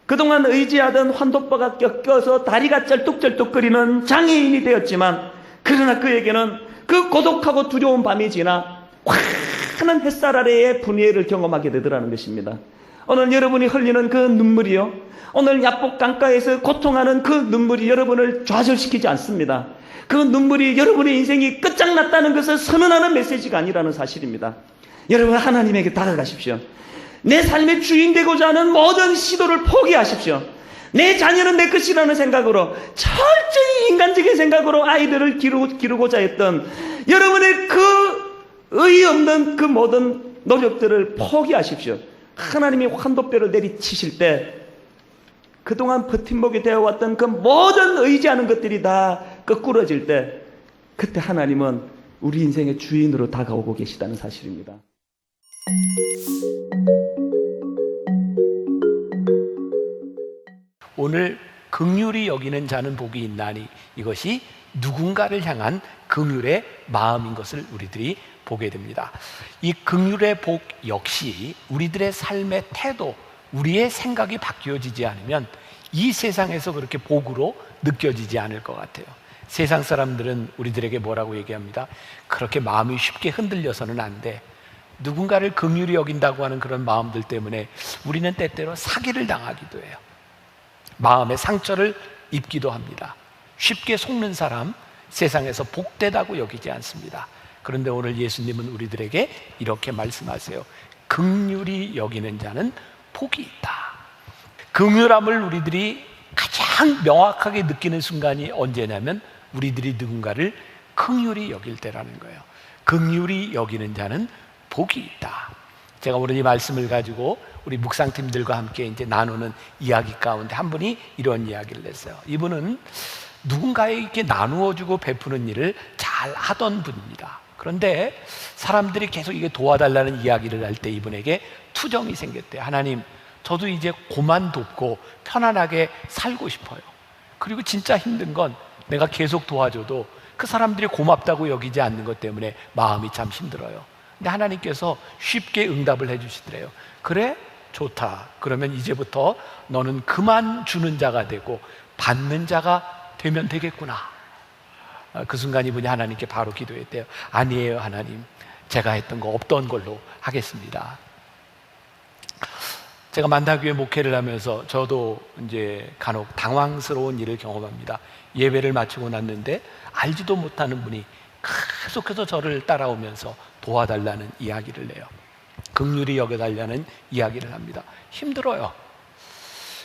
그동안 의지하던 환도뼈가 꺾여서 다리가 쩔뚝쩔뚝거리는 장애인이 되었지만, 그러나 그에게는 그 고독하고 두려운 밤이 지나 환한 햇살 아래의 분이엘을 경험하게 되더라는 것입니다. 오늘 여러분이 흘리는 그 눈물이요, 오늘 야복 강가에서 고통하는 그 눈물이 여러분을 좌절시키지 않습니다. 그 눈물이 여러분의 인생이 끝장났다는 것을 선언하는 메시지가 아니라는 사실입니다. 여러분 하나님에게 다가가십시오. 내 삶의 주인 되고자 하는 모든 시도를 포기하십시오. 내 자녀는 내 것이라는 생각으로, 철저히 인간적인 생각으로 아이들을 기르고자 했던 여러분의 그 의의 없는 그 모든 노력들을 포기하십시오. 하나님이 환도뼈를 내리치실 때 그동안 버팀목이 되어왔던 그 모든 의지하는 것들이 다 거꾸러질 때, 그때 하나님은 우리 인생의 주인으로 다가오고 계시다는 사실입니다. 오늘 긍휼히 여기는 자는 복이 있나니, 이것이 누군가를 향한 긍휼의 마음인 것을 우리들이 보게 됩니다. 이 긍휼의 복 역시 우리들의 삶의 태도, 우리의 생각이 바뀌어지지 않으면 이 세상에서 그렇게 복으로 느껴지지 않을 것 같아요. 세상 사람들은 우리들에게 뭐라고 얘기합니다. 그렇게 마음이 쉽게 흔들려서는 안 돼. 누군가를 긍휼히 여긴다고 하는 그런 마음들 때문에 우리는 때때로 사기를 당하기도 해요. 마음의 상처를 입기도 합니다. 쉽게 속는 사람 세상에서 복되다고 여기지 않습니다. 그런데 오늘 예수님은 우리들에게 이렇게 말씀하세요. 긍휼히 여기는 자는 복이 있다. 긍휼함을 우리들이 가장 명확하게 느끼는 순간이 언제냐면 우리들이 누군가를 긍휼히 여길 때라는 거예요. 긍휼히 여기는 자는 복이 있다. 제가 오늘 이 말씀을 가지고 우리 묵상팀들과 함께 이제 나누는 이야기 가운데 한 분이 이런 이야기를 했어요. 이분은 누군가에게 나누어주고 베푸는 일을 잘 하던 분입니다. 그런데 사람들이 계속 이게 도와달라는 이야기를 할 때 이분에게 투정이 생겼대요. 하나님, 저도 이제 고만 돕고 편안하게 살고 싶어요. 그리고 진짜 힘든 건 내가 계속 도와줘도 그 사람들이 고맙다고 여기지 않는 것 때문에 마음이 참 힘들어요. 근데 하나님께서 쉽게 응답을 해주시더래요. 그래? 좋다. 그러면 이제부터 너는 그만 주는 자가 되고 받는 자가 되면 되겠구나. 그 순간 이분이 하나님께 바로 기도했대요. 아니에요, 하나님. 제가 했던 거 없던 걸로 하겠습니다. 제가 만다교회 목회를 하면서 저도 이제 간혹 당황스러운 일을 경험합니다. 예배를 마치고 났는데 알지도 못하는 분이 계속해서 저를 따라오면서 도와달라는 이야기를 해요. 긍휼히 여겨달라는 이야기를 합니다. 힘들어요.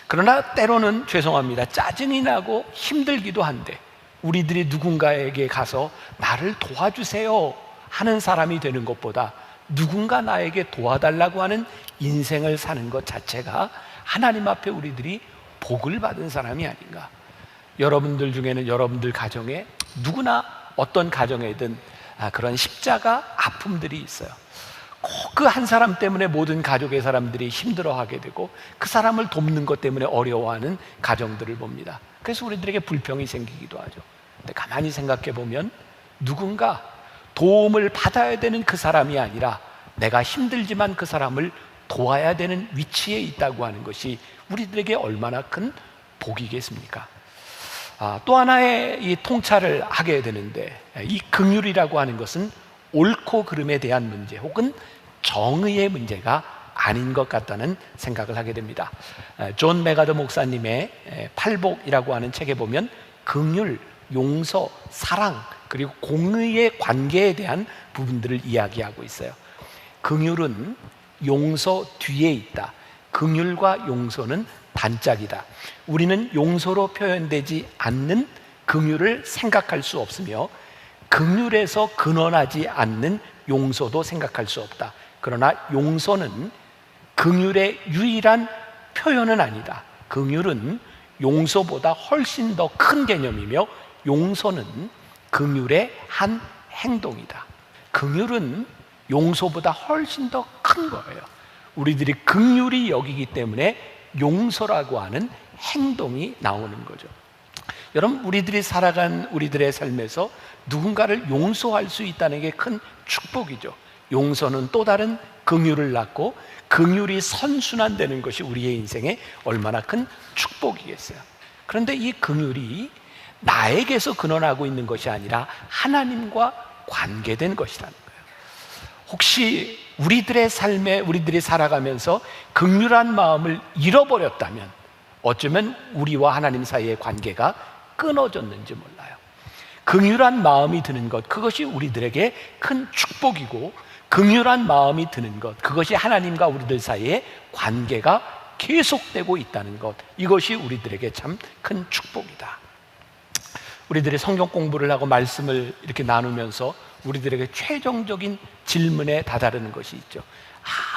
그러나 때로는 죄송합니다. 짜증이 나고 힘들기도 한데 우리들이 누군가에게 가서 나를 도와주세요 하는 사람이 되는 것보다 누군가 나에게 도와달라고 하는 인생을 사는 것 자체가 하나님 앞에 우리들이 복을 받은 사람이 아닌가. 여러분들 중에는 여러분들 가정에 누구나 어떤 가정에든 그런 십자가 아픔들이 있어요. 꼭 그 한 사람 때문에 모든 가족의 사람들이 힘들어하게 되고 그 사람을 돕는 것 때문에 어려워하는 가정들을 봅니다. 그래서 우리들에게 불평이 생기기도 하죠. 근데 가만히 생각해 보면 누군가 도움을 받아야 되는 그 사람이 아니라 내가 힘들지만 그 사람을 도와야 되는 위치에 있다고 하는 것이 우리들에게 얼마나 큰 복이겠습니까? 또 하나의 이 통찰을 하게 되는데 이 긍휼이라고 하는 것은 옳고 그름에 대한 문제 혹은 정의의 문제가 아닌 것 같다는 생각을 하게 됩니다. 존 메가더 목사님의 팔복이라고 하는 책에 보면 긍휼, 용서, 사랑 그리고 공의의 관계에 대한 부분들을 이야기하고 있어요. 긍휼은 용서 뒤에 있다. 긍휼과 용서는 단짝이다. 우리는 용서로 표현되지 않는 긍휼을 생각할 수 없으며 긍휼에서 근원하지 않는 용서도 생각할 수 없다. 그러나 용서는 긍휼의 유일한 표현은 아니다. 긍휼은 용서보다 훨씬 더 큰 개념이며 용서는 긍휼의 한 행동이다. 긍휼은 용서보다 훨씬 더 큰 거예요. 우리들이 긍휼히 여기기 때문에 용서라고 하는 행동이 나오는 거죠. 여러분, 우리들이 살아간 우리들의 삶에서 누군가를 용서할 수 있다는 게 큰 축복이죠. 용서는 또 다른 긍휼을 낳고 긍휼이 선순환되는 것이 우리의 인생에 얼마나 큰 축복이겠어요. 그런데 이 긍휼이 나에게서 근원하고 있는 것이 아니라 하나님과 관계된 것이라는 거예요. 혹시 우리들의 삶에 우리들이 살아가면서 긍휼한 마음을 잃어버렸다면 어쩌면 우리와 하나님 사이의 관계가 끊어졌는지 몰라요. 긍휼한 마음이 드는 것, 그것이 우리들에게 큰 축복이고 긍휼한 마음이 드는 것, 그것이 하나님과 우리들 사이의 관계가 계속되고 있다는 것, 이것이 우리들에게 참 큰 축복이다. 우리들이 성경 공부를 하고 말씀을 이렇게 나누면서 우리들에게 최종적인 질문에 다다르는 것이 있죠.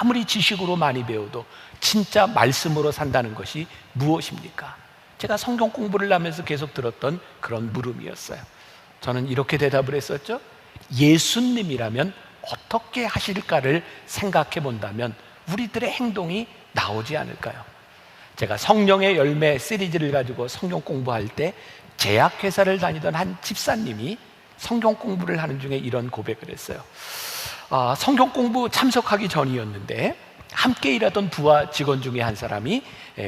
아무리 지식으로 많이 배워도 진짜 말씀으로 산다는 것이 무엇입니까? 제가 성경 공부를 하면서 계속 들었던 그런 물음이었어요. 저는 이렇게 대답을 했었죠. 예수님이라면 어떻게 하실까를 생각해 본다면 우리들의 행동이 나오지 않을까요? 제가 성령의 열매 시리즈를 가지고 성경 공부할 때 제약회사를 다니던 한 집사님이 성경 공부를 하는 중에 이런 고백을 했어요. 성경 공부 참석하기 전이었는데 함께 일하던 부하 직원 중에 한 사람이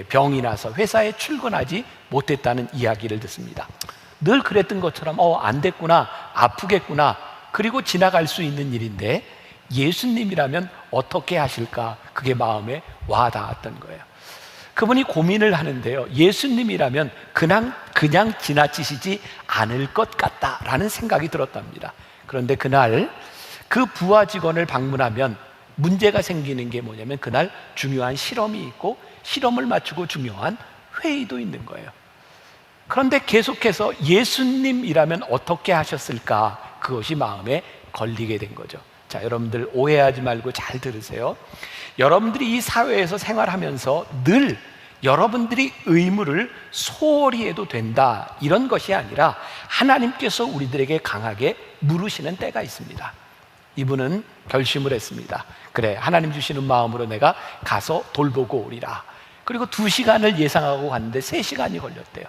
병이 나서 회사에 출근하지 못했다는 이야기를 듣습니다. 늘 그랬던 것처럼 안 됐구나, 아프겠구나, 그리고 지나갈 수 있는 일인데 예수님이라면 어떻게 하실까, 그게 마음에 와 닿았던 거예요. 그분이 고민을 하는데요, 예수님이라면 그냥 지나치시지 않을 것 같다라는 생각이 들었답니다. 그런데 그날 그 부하 직원을 방문하면 문제가 생기는 게 뭐냐면, 그날 중요한 실험이 있고 실험을 마치고 중요한 회의도 있는 거예요. 그런데 계속해서 예수님이라면 어떻게 하셨을까, 그것이 마음에 걸리게 된 거죠. 자, 여러분들 오해하지 말고 잘 들으세요. 여러분들이 이 사회에서 생활하면서 늘 여러분들이 의무를 소홀히 해도 된다, 이런 것이 아니라 하나님께서 우리들에게 강하게 물으시는 때가 있습니다. 이분은 결심을 했습니다. 그래, 하나님 주시는 마음으로 내가 가서 돌보고 오리라. 그리고 2시간을 예상하고 갔는데 3시간이 걸렸대요.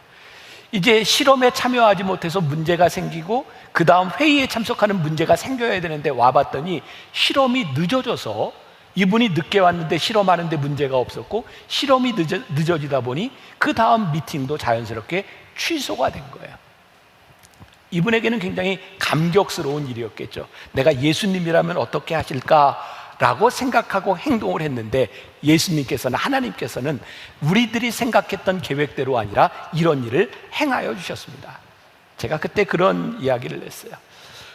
이제 실험에 참여하지 못해서 문제가 생기고 그 다음 회의에 참석하는 문제가 생겨야 되는데 와봤더니 실험이 늦어져서, 이분이 늦게 왔는데 실험하는데 문제가 없었고 실험이 늦어지다 보니 그 다음 미팅도 자연스럽게 취소가 된 거예요. 이분에게는 굉장히 감격스러운 일이었겠죠. 내가 예수님이라면 어떻게 하실까라고 생각하고 행동을 했는데, 예수님께서는, 하나님께서는 우리들이 생각했던 계획대로 아니라 이런 일을 행하여 주셨습니다. 제가 그때 그런 이야기를 했어요.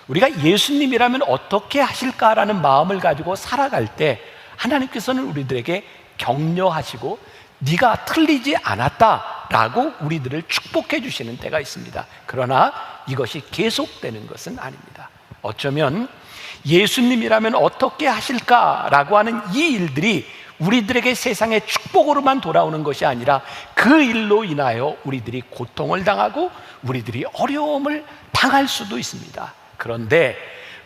우리가 예수님이라면 어떻게 하실까라는 마음을 가지고 살아갈 때 하나님께서는 우리들에게 격려하시고 네가 틀리지 않았다라고 우리들을 축복해 주시는 때가 있습니다. 그러나 이것이 계속되는 것은 아닙니다. 어쩌면 예수님이라면 어떻게 하실까라고 하는 이 일들이 우리들에게 세상의 축복으로만 돌아오는 것이 아니라 그 일로 인하여 우리들이 고통을 당하고 우리들이 어려움을 당할 수도 있습니다. 그런데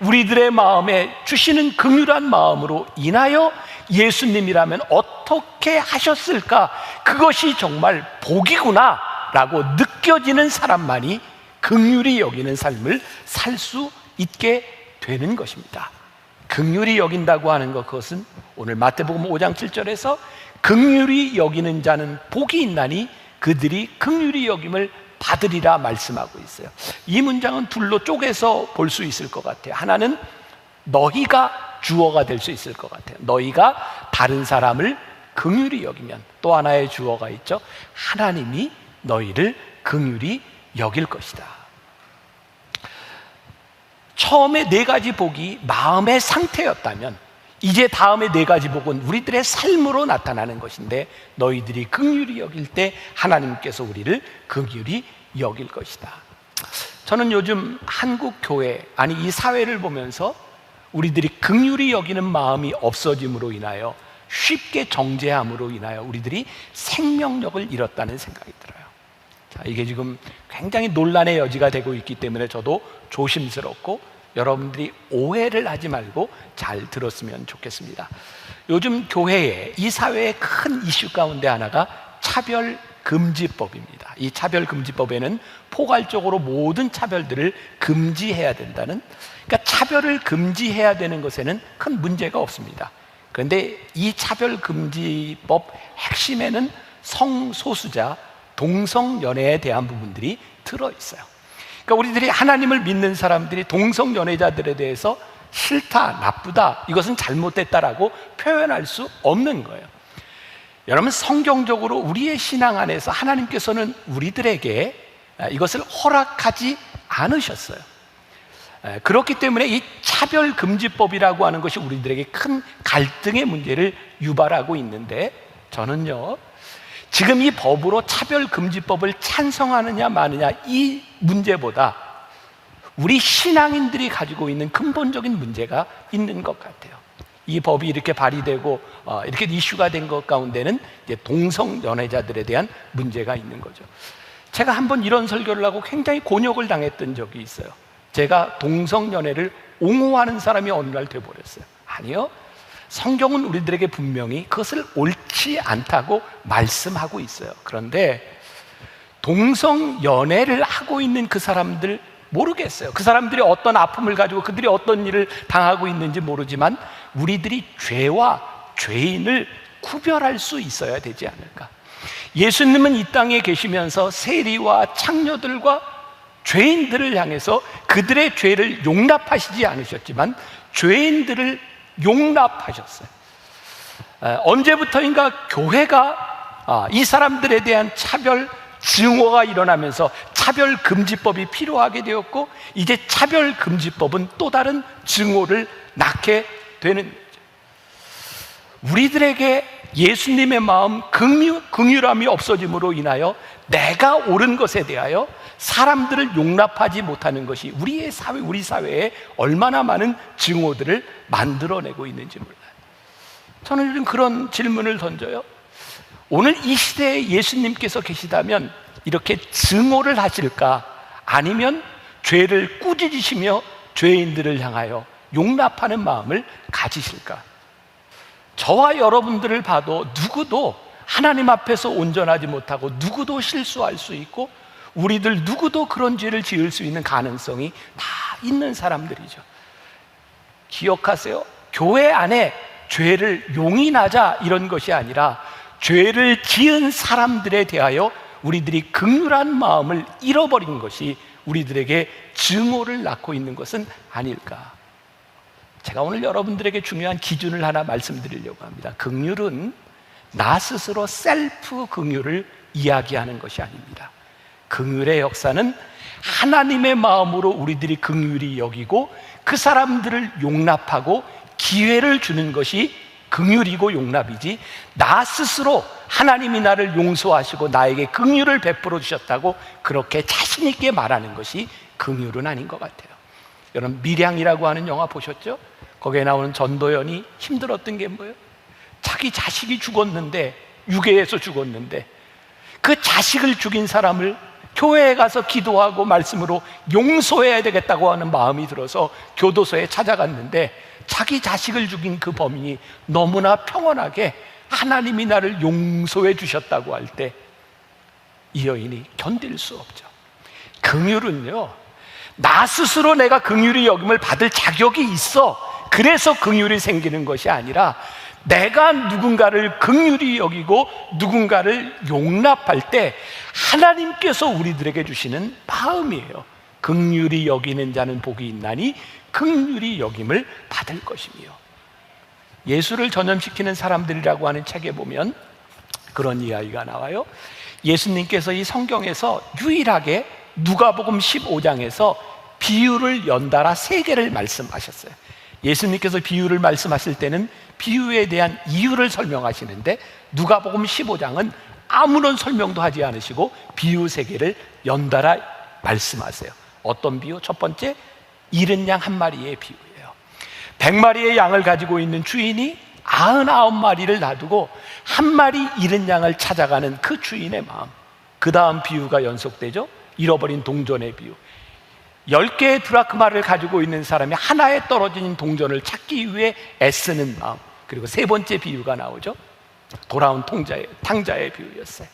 우리들의 마음에 주시는 긍휼한 마음으로 인하여 예수님이라면 어떻게 하셨을까, 그것이 정말 복이구나 라고 느껴지는 사람만이 긍휼히 여기는 삶을 살 수 있게 되는 것입니다. 긍휼히 여긴다고 하는 것, 그것은 오늘 마태복음 5장 7절에서 긍휼히 여기는 자는 복이 있나니 그들이 긍휼히 여김을 받으리라 말씀하고 있어요. 이 문장은 둘로 쪼개서 볼 수 있을 것 같아요. 하나는 너희가 주어가 될 수 있을 것 같아요. 너희가 다른 사람을 긍휼히 여기면, 또 하나의 주어가 있죠. 하나님이 너희를 긍휼히 여길 것이다. 처음에 4가지 복이 마음의 상태였다면, 이제 다음에 4가지 복은 우리들의 삶으로 나타나는 것인데, 너희들이 긍휼히 여길 때 하나님께서 우리를 긍휼히 여길 것이다. 저는 요즘 한국 교회, 아니 이 사회를 보면서 우리들이 긍휼히 여기는 마음이 없어짐으로 인하여, 쉽게 정죄함으로 인하여 우리들이 생명력을 잃었다는 생각이 들어요. 자, 이게 지금 굉장히 논란의 여지가 되고 있기 때문에 저도 조심스럽고 여러분들이 오해를 하지 말고 잘 들었으면 좋겠습니다. 요즘 교회에, 이 사회의 큰 이슈 가운데 하나가 차별금지법입니다. 이 차별금지법에는 포괄적으로 모든 차별들을 금지해야 된다는, 그러니까 차별을 금지해야 되는 것에는 큰 문제가 없습니다. 그런데 이 차별금지법 핵심에는 성소수자, 동성연애에 대한 부분들이 들어있어요. 그러니까 우리들이 하나님을 믿는 사람들이 동성연애자들에 대해서 싫다, 나쁘다, 이것은 잘못됐다라고 표현할 수 없는 거예요. 여러분, 성경적으로 우리의 신앙 안에서 하나님께서는 우리들에게 이것을 허락하지 않으셨어요. 그렇기 때문에 이 차별금지법이라고 하는 것이 우리들에게 큰 갈등의 문제를 유발하고 있는데, 저는요, 지금 이 법으로 차별금지법을 찬성하느냐 마느냐 이 문제보다 우리 신앙인들이 가지고 있는 근본적인 문제가 있는 것 같아요. 이 법이 이렇게 발의되고 이렇게 이슈가 된 것 가운데는 이제 동성연애자들에 대한 문제가 있는 거죠. 제가 한번 이런 설교를 하고 굉장히 곤욕을 당했던 적이 있어요. 제가 동성연애를 옹호하는 사람이 어느 날 돼버렸어요. 아니요, 성경은 우리들에게 분명히 그것을 옳지 않다고 말씀하고 있어요. 그런데 동성연애를 하고 있는 그 사람들 모르겠어요. 그 사람들이 어떤 아픔을 가지고 그들이 어떤 일을 당하고 있는지 모르지만 우리들이 죄와 죄인을 구별할 수 있어야 되지 않을까. 예수님은 이 땅에 계시면서 세리와 창녀들과 죄인들을 향해서 그들의 죄를 용납하시지 않으셨지만 죄인들을 용납하셨어요. 언제부터인가 교회가 이 사람들에 대한 차별 증오가 일어나면서 차별금지법이 필요하게 되었고, 이제 차별금지법은 또 다른 증오를 낳게 되는 거죠. 우리들에게 예수님의 마음, 긍휼함이 없어짐으로 인하여 내가 옳은 것에 대하여 사람들을 용납하지 못하는 것이 우리 사회에 얼마나 많은 증오들을 만들어내고 있는지 몰라요. 저는 요즘 그런 질문을 던져요. 오늘 이 시대에 예수님께서 계시다면 이렇게 증오를 하실까? 아니면 죄를 꾸짖으시며 죄인들을 향하여 용납하는 마음을 가지실까? 저와 여러분들을 봐도 누구도 하나님 앞에서 온전하지 못하고 누구도 실수할 수 있고 우리들 누구도 그런 죄를 지을 수 있는 가능성이 다 있는 사람들이죠. 기억하세요. 교회 안에 죄를 용인하자 이런 것이 아니라 죄를 지은 사람들에 대하여 우리들이 긍휼한 마음을 잃어버린 것이 우리들에게 증오를 낳고 있는 것은 아닐까. 제가 오늘 여러분들에게 중요한 기준을 하나 말씀드리려고 합니다. 긍휼은 나 스스로 셀프 긍휼을 이야기하는 것이 아닙니다. 긍휼의 역사는 하나님의 마음으로 우리들이 긍휼히 여기고 그 사람들을 용납하고 기회를 주는 것이 긍휼이고 용납이지, 나 스스로 하나님이 나를 용서하시고 나에게 긍휼을 베풀어 주셨다고 그렇게 자신 있게 말하는 것이 긍휼은 아닌 것 같아요. 여러분, 밀양이라고 하는 영화 보셨죠? 거기에 나오는 전도연이 힘들었던 게 뭐예요? 자기 자식이 죽었는데, 유괴해서 죽었는데 그 자식을 죽인 사람을 교회에 가서 기도하고 말씀으로 용서해야 되겠다고 하는 마음이 들어서 교도소에 찾아갔는데, 자기 자식을 죽인 그 범인이 너무나 평온하게 하나님이 나를 용서해 주셨다고 할 때 이 여인이 견딜 수 없죠. 긍휼은요, 나 스스로 내가 긍휼히 여김을 받을 자격이 있어, 그래서 긍휼이 생기는 것이 아니라 내가 누군가를 긍휼히 여기고 누군가를 용납할 때 하나님께서 우리들에게 주시는 마음이에요. 긍휼히 여기는 자는 복이 있나니 긍휼히 여김을 받을 것이며. 예수를 전염시키는 사람들이라고 하는 책에 보면 그런 이야기가 나와요. 예수님께서 이 성경에서 유일하게 누가복음 15장에서 비유를 연달아 3개를 말씀하셨어요. 예수님께서 비유를 말씀하실 때는 비유에 대한 이유를 설명하시는데, 누가복음 15장은 아무런 설명도 하지 않으시고 비유 3개를 연달아 말씀하세요. 어떤 비유? 첫 번째, 잃은 양 한 마리의 비유예요. 100마리의 양을 가지고 있는 주인이 99마리를 놔두고 한 마리 잃은 양을 찾아가는 그 주인의 마음. 그 다음 비유가 연속되죠. 잃어버린 동전의 비유. 10개의 드라크마를 가지고 있는 사람이 하나에 떨어진 동전을 찾기 위해 애쓰는 마음. 그리고 3번째 비유가 나오죠. 돌아온 탕자의 비유였어요.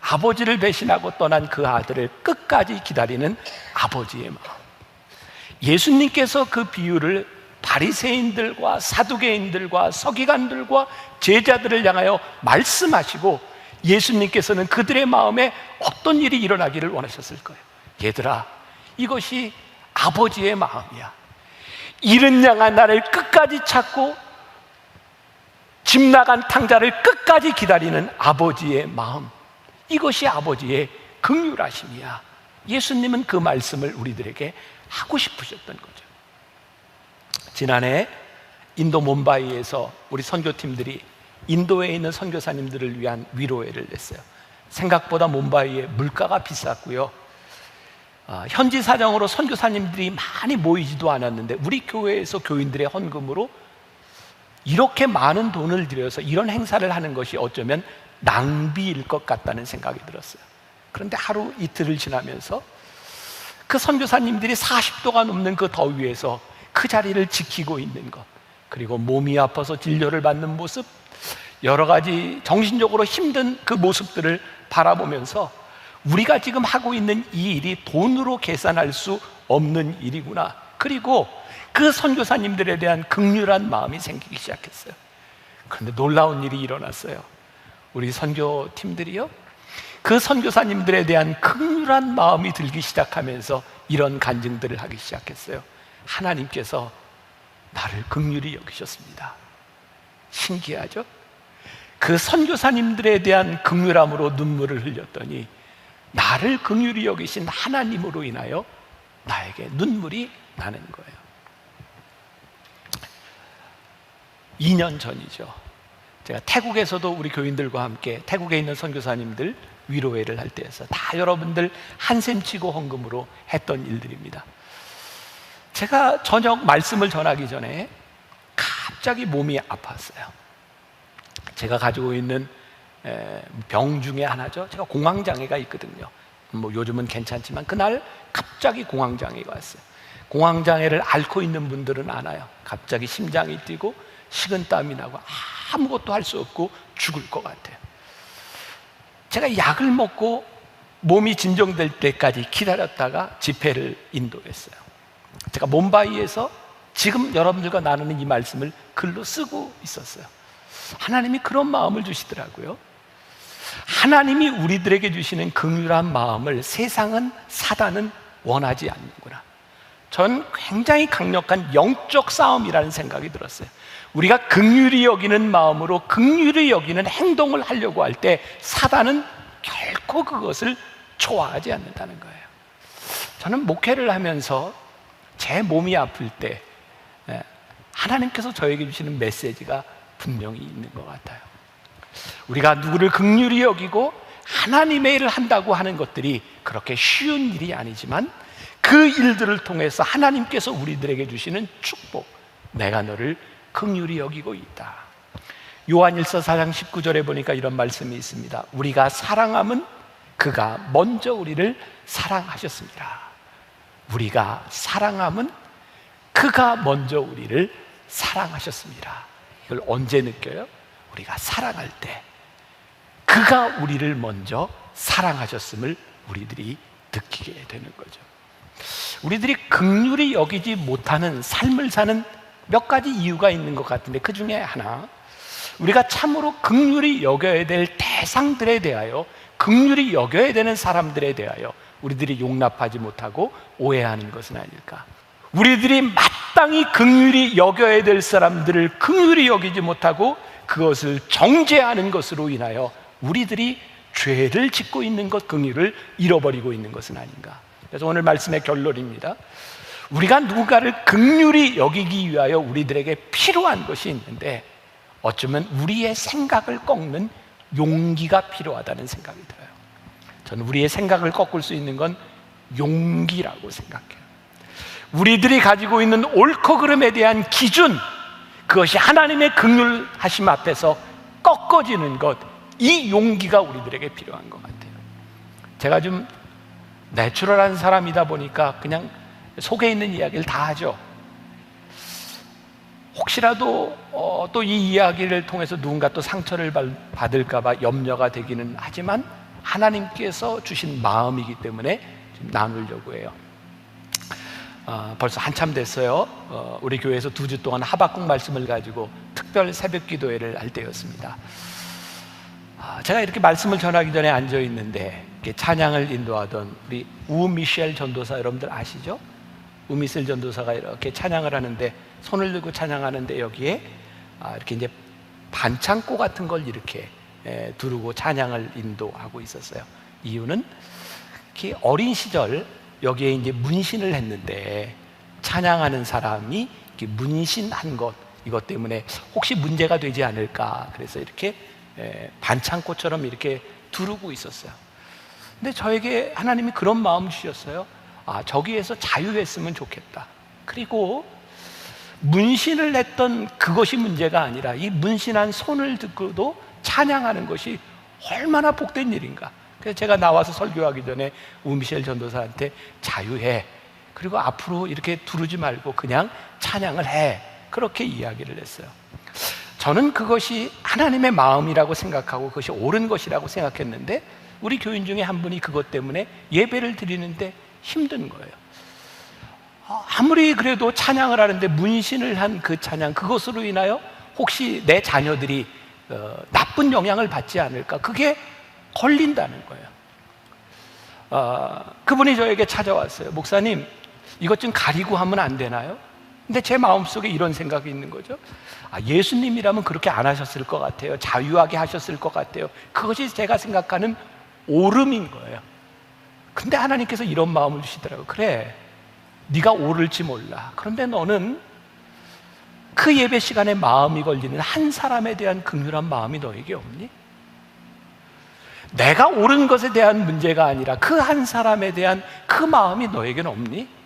아버지를 배신하고 떠난 그 아들을 끝까지 기다리는 아버지의 마음. 예수님께서 그 비유를 바리새인들과 사두개인들과 서기관들과 제자들을 향하여 말씀하시고, 예수님께서는 그들의 마음에 어떤 일이 일어나기를 원하셨을 거예요. 얘들아, 이것이 아버지의 마음이야. 잃은 양 하나를 끝까지 찾고 집 나간 탕자를 끝까지 기다리는 아버지의 마음, 이것이 아버지의 긍휼하심이야. 예수님은 그 말씀을 우리들에게 하고 싶으셨던 거죠. 지난해 인도 뭄바이에서 우리 선교팀들이 인도에 있는 선교사님들을 위한 위로회를 냈어요. 생각보다 뭄바이의 물가가 비쌌고요, 현지 사정으로 선교사님들이 많이 모이지도 않았는데 우리 교회에서 교인들의 헌금으로 이렇게 많은 돈을 들여서 이런 행사를 하는 것이 어쩌면 낭비일 것 같다는 생각이 들었어요. 그런데 하루 이틀을 지나면서 그 선교사님들이 40도가 넘는 그 더위에서 그 자리를 지키고 있는 것, 그리고 몸이 아파서 진료를 받는 모습, 여러 가지 정신적으로 힘든 그 모습들을 바라보면서 우리가 지금 하고 있는 이 일이 돈으로 계산할 수 없는 일이구나. 그리고 그 선교사님들에 대한 긍휼한 마음이 생기기 시작했어요. 그런데 놀라운 일이 일어났어요. 우리 선교팀들이요, 그 선교사님들에 대한 긍휼한 마음이 들기 시작하면서 이런 간증들을 하기 시작했어요. 하나님께서 나를 긍휼히 여기셨습니다. 신기하죠? 그 선교사님들에 대한 긍휼함으로 눈물을 흘렸더니 나를 긍휼히 여기신 하나님으로 인하여 나에게 눈물이 나는 거예요. 2년 전이죠. 제가 태국에서도 우리 교인들과 함께 태국에 있는 선교사님들 위로회를 할 때에서 다 여러분들 한샘 치고 헌금으로 했던 일들입니다. 제가 저녁 말씀을 전하기 전에 갑자기 몸이 아팠어요. 제가 가지고 있는 병 중에 하나죠. 제가 공황장애가 있거든요. 뭐 요즘은 괜찮지만 그날 갑자기 공황장애가 왔어요. 공황장애를 앓고 있는 분들은 알아요. 갑자기 심장이 뛰고 식은땀이 나고 아무것도 할 수 없고 죽을 것 같아요. 제가 약을 먹고 몸이 진정될 때까지 기다렸다가 집회를 인도했어요. 제가 몬바이에서 지금 여러분들과 나누는 이 말씀을 글로 쓰고 있었어요. 하나님이 그런 마음을 주시더라고요. 하나님이 우리들에게 주시는 긍휼한 마음을 세상은, 사단은 원하지 않는구나. 전 굉장히 강력한 영적 싸움이라는 생각이 들었어요. 우리가 긍휼히 여기는 마음으로 긍휼히 여기는 행동을 하려고 할 때 사단은 결코 그것을 좋아하지 않는다는 거예요. 저는 목회를 하면서 제 몸이 아플 때 하나님께서 저에게 주시는 메시지가 분명히 있는 것 같아요. 우리가 누구를 긍휼히 여기고 하나님의 일을 한다고 하는 것들이 그렇게 쉬운 일이 아니지만 그 일들을 통해서 하나님께서 우리들에게 주시는 축복, 내가 너를 긍휼히 여기고 있다. 요한일서 4장 19절에 보니까 이런 말씀이 있습니다. 우리가 사랑함은 그가 먼저 우리를 사랑하셨습니다. 우리가 사랑함은 그가 먼저 우리를 사랑하셨습니다. 이걸 언제 느껴요? 우리가 사랑할 때 그가 우리를 먼저 사랑하셨음을 우리들이 느끼게 되는 거죠. 우리들이 긍휼히 여기지 못하는 삶을 사는 몇 가지 이유가 있는 것 같은데 그 중에 하나, 우리가 참으로 긍휼히 여겨야 될 대상들에 대하여, 긍휼히 여겨야 되는 사람들에 대하여 우리들이 용납하지 못하고 오해하는 것은 아닐까. 우리들이 마땅히 긍휼히 여겨야 될 사람들을 긍휼히 여기지 못하고 그것을 정죄하는 것으로 인하여 우리들이 죄를 짓고 있는 것, 긍휼을 잃어버리고 있는 것은 아닌가. 그래서 오늘 말씀의 결론입니다. 우리가 누군가를 긍휼히 여기기 위하여 우리들에게 필요한 것이 있는데 어쩌면 우리의 생각을 꺾는 용기가 필요하다는 생각이 들어요. 저는 우리의 생각을 꺾을 수 있는 건 용기라고 생각해요. 우리들이 가지고 있는 옳고 그름에 대한 기준, 그것이 하나님의 긍휼하심 앞에서 꺾어지는 것, 이 용기가 우리들에게 필요한 것 같아요. 제가 좀 내추럴한 사람이다 보니까 그냥 속에 있는 이야기를 다 하죠. 혹시라도 또 이 이야기를 통해서 누군가 또 상처를 받을까 봐 염려가 되기는 하지만 하나님께서 주신 마음이기 때문에 지금 나누려고 해요. 벌써 한참 됐어요. 우리 교회에서 2주 동안 하박국 말씀을 가지고 특별 새벽 기도회를 할 때였습니다. 제가 이렇게 말씀을 전하기 전에 앉아 있는데 이렇게 찬양을 인도하던 우리 우미셸 전도사, 여러분들 아시죠? 우미셸 전도사가 이렇게 찬양을 하는데 손을 들고 찬양하는데 여기에 이렇게 이제 반창고 같은 걸 이렇게 두르고 찬양을 인도하고 있었어요. 이유는 이렇게 어린 시절 여기에 이제 문신을 했는데 찬양하는 사람이 이렇게 문신한 것, 이것 때문에 혹시 문제가 되지 않을까, 그래서 이렇게 반창고처럼 이렇게 두르고 있었어요. 근데 저에게 하나님이 그런 마음 주셨어요. 저기에서 자유했으면 좋겠다. 그리고 문신을 했던 그것이 문제가 아니라 이 문신한 손을 듣고도 찬양하는 것이 얼마나 복된 일인가. 그래서 제가 나와서 설교하기 전에 우미셸 전도사한테 자유해, 그리고 앞으로 이렇게 두르지 말고 그냥 찬양을 해, 그렇게 이야기를 했어요. 저는 그것이 하나님의 마음이라고 생각하고 그것이 옳은 것이라고 생각했는데 우리 교인 중에 한 분이 그것 때문에 예배를 드리는데 힘든 거예요. 아무리 그래도 찬양을 하는데 문신을 한 그 찬양, 그것으로 인하여 혹시 내 자녀들이 나쁜 영향을 받지 않을까, 그게 걸린다는 거예요. 그분이 저에게 찾아왔어요. 목사님, 이것 좀 가리고 하면 안 되나요? 근데 제 마음속에 이런 생각이 있는 거죠. 예수님이라면 그렇게 안 하셨을 것 같아요. 자유하게 하셨을 것 같아요. 그것이 제가 생각하는 오름인 거예요. 근데 하나님께서 이런 마음을 주시더라고요. 그래, 네가 오를지 몰라. 그런데 너는 그 예배 시간에 마음이 걸리는 한 사람에 대한 긍휼한 마음이 너에게 없니? 내가 옳은 것에 대한 문제가 아니라 그 한 사람에 대한 그 마음이 너에게는 없니?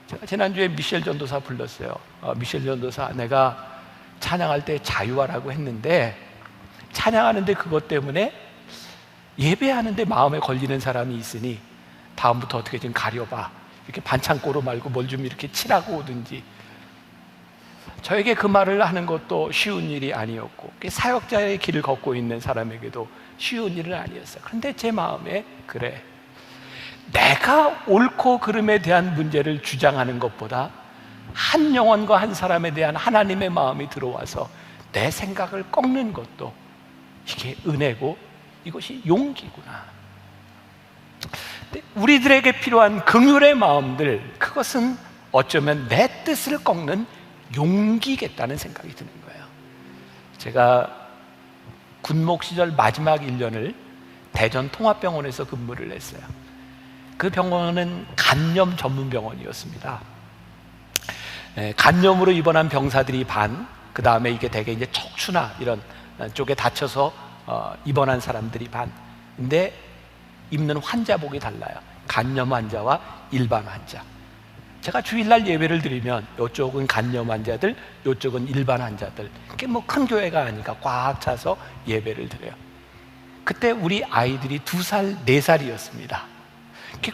제가 지난주에 미셸 전도사 불렀어요. 미셸 전도사, 내가 찬양할 때 자유하라고 했는데 찬양하는데 그것 때문에 예배하는데 마음에 걸리는 사람이 있으니 다음부터 어떻게 좀 가려봐. 이렇게 반창고로 말고 뭘 좀 이렇게 칠하고 오든지. 저에게 그 말을 하는 것도 쉬운 일이 아니었고, 사역자의 길을 걷고 있는 사람에게도 쉬운 일은 아니었어요. 그런데 제 마음에, 그래, 내가 옳고 그름에 대한 문제를 주장하는 것보다 한 영혼과 한 사람에 대한 하나님의 마음이 들어와서 내 생각을 꺾는 것도 이게 은혜고 이것이 용기구나. 우리들에게 필요한 긍휼의 마음들, 그것은 어쩌면 내 뜻을 꺾는 용기겠다는 생각이 드는 거예요. 제가 군목 시절 마지막 1년을 대전 통합병원에서 근무를 했어요. 그 병원은 간염 전문 병원이었습니다. 간염으로 입원한 병사들이 반, 그 다음에 이게 대개 이제 척추나 이런 쪽에 다쳐서 입원한 사람들이 반. 근데 입는 환자복이 달라요. 간염 환자와 일반 환자. 제가 주일날 예배를 드리면 이쪽은 간염 환자들, 이쪽은 일반 환자들. 그게 뭐 큰 교회가 아니까 꽉 차서 예배를 드려요. 그때 우리 아이들이 2살, 4살이었습니다.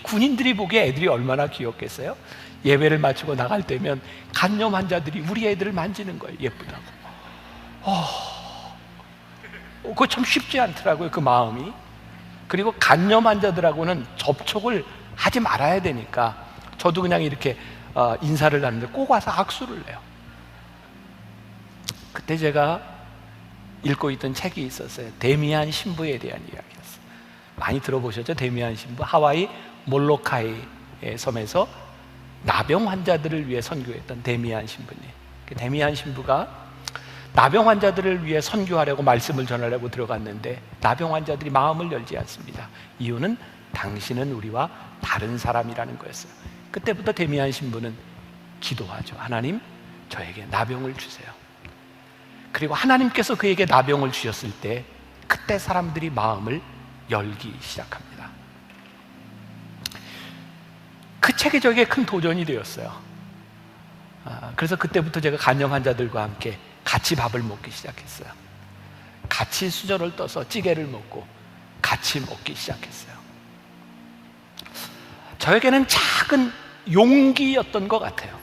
군인들이 보기에 애들이 얼마나 귀엽겠어요? 예배를 마치고 나갈 때면 간염 환자들이 우리 애들을 만지는 거예요. 예쁘다고. 그거 참 쉽지 않더라고요, 그 마음이. 그리고 간염 환자들하고는 접촉을 하지 말아야 되니까 저도 그냥 이렇게 인사를 하는데 꼭 와서 악수를 해요. 그때 제가 읽고 있던 책이 있었어요. 데미안 신부에 대한 이야기였어요. 많이 들어보셨죠? 데미안 신부. 하와이 몰로카이의 섬에서 나병 환자들을 위해 선교했던 데미안 신부님. 데미안 신부가 나병 환자들을 위해 선교하려고 말씀을 전하려고 들어갔는데 나병 환자들이 마음을 열지 않습니다. 이유는 당신은 우리와 다른 사람이라는 거였어요. 그때부터 데미안 신부는 기도하죠. 하나님, 저에게 나병을 주세요. 그리고 하나님께서 그에게 나병을 주셨을 때 그때 사람들이 마음을 열기 시작합니다. 그 책이 저에게 큰 도전이 되었어요. 그래서 그때부터 제가 간염 환자들과 함께 같이 밥을 먹기 시작했어요. 같이 수저를 떠서 찌개를 먹고 같이 먹기 시작했어요. 저에게는 작은 용기였던 것 같아요.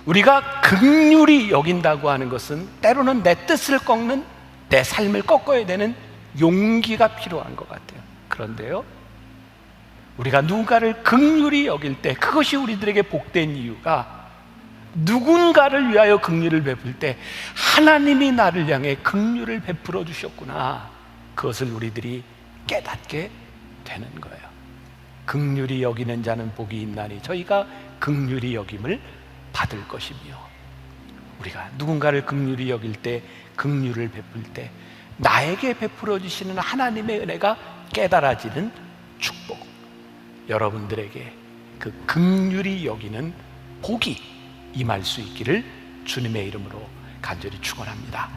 우리가 긍휼히 여긴다고 하는 것은 때로는 내 뜻을 꺾는, 내 삶을 꺾어야 되는 용기가 필요한 것 같아요. 그런데요, 우리가 누군가를 긍휼히 여길 때 그것이 우리들에게 복된 이유가 누군가를 위하여 긍휼을 베풀 때 하나님이 나를 향해 긍휼을 베풀어 주셨구나, 그것을 우리들이 깨닫게 되는 거예요. 긍휼히 여기는 자는 복이 있나니 저희가 긍휼히 여김을 받을 것이며, 우리가 누군가를 긍휼히 여길 때, 긍휼을 베풀 때 나에게 베풀어 주시는 하나님의 은혜가 깨달아지는 축복, 여러분들에게 그 긍휼히 여기는 복이 임할 수 있기를 주님의 이름으로 간절히 축원합니다.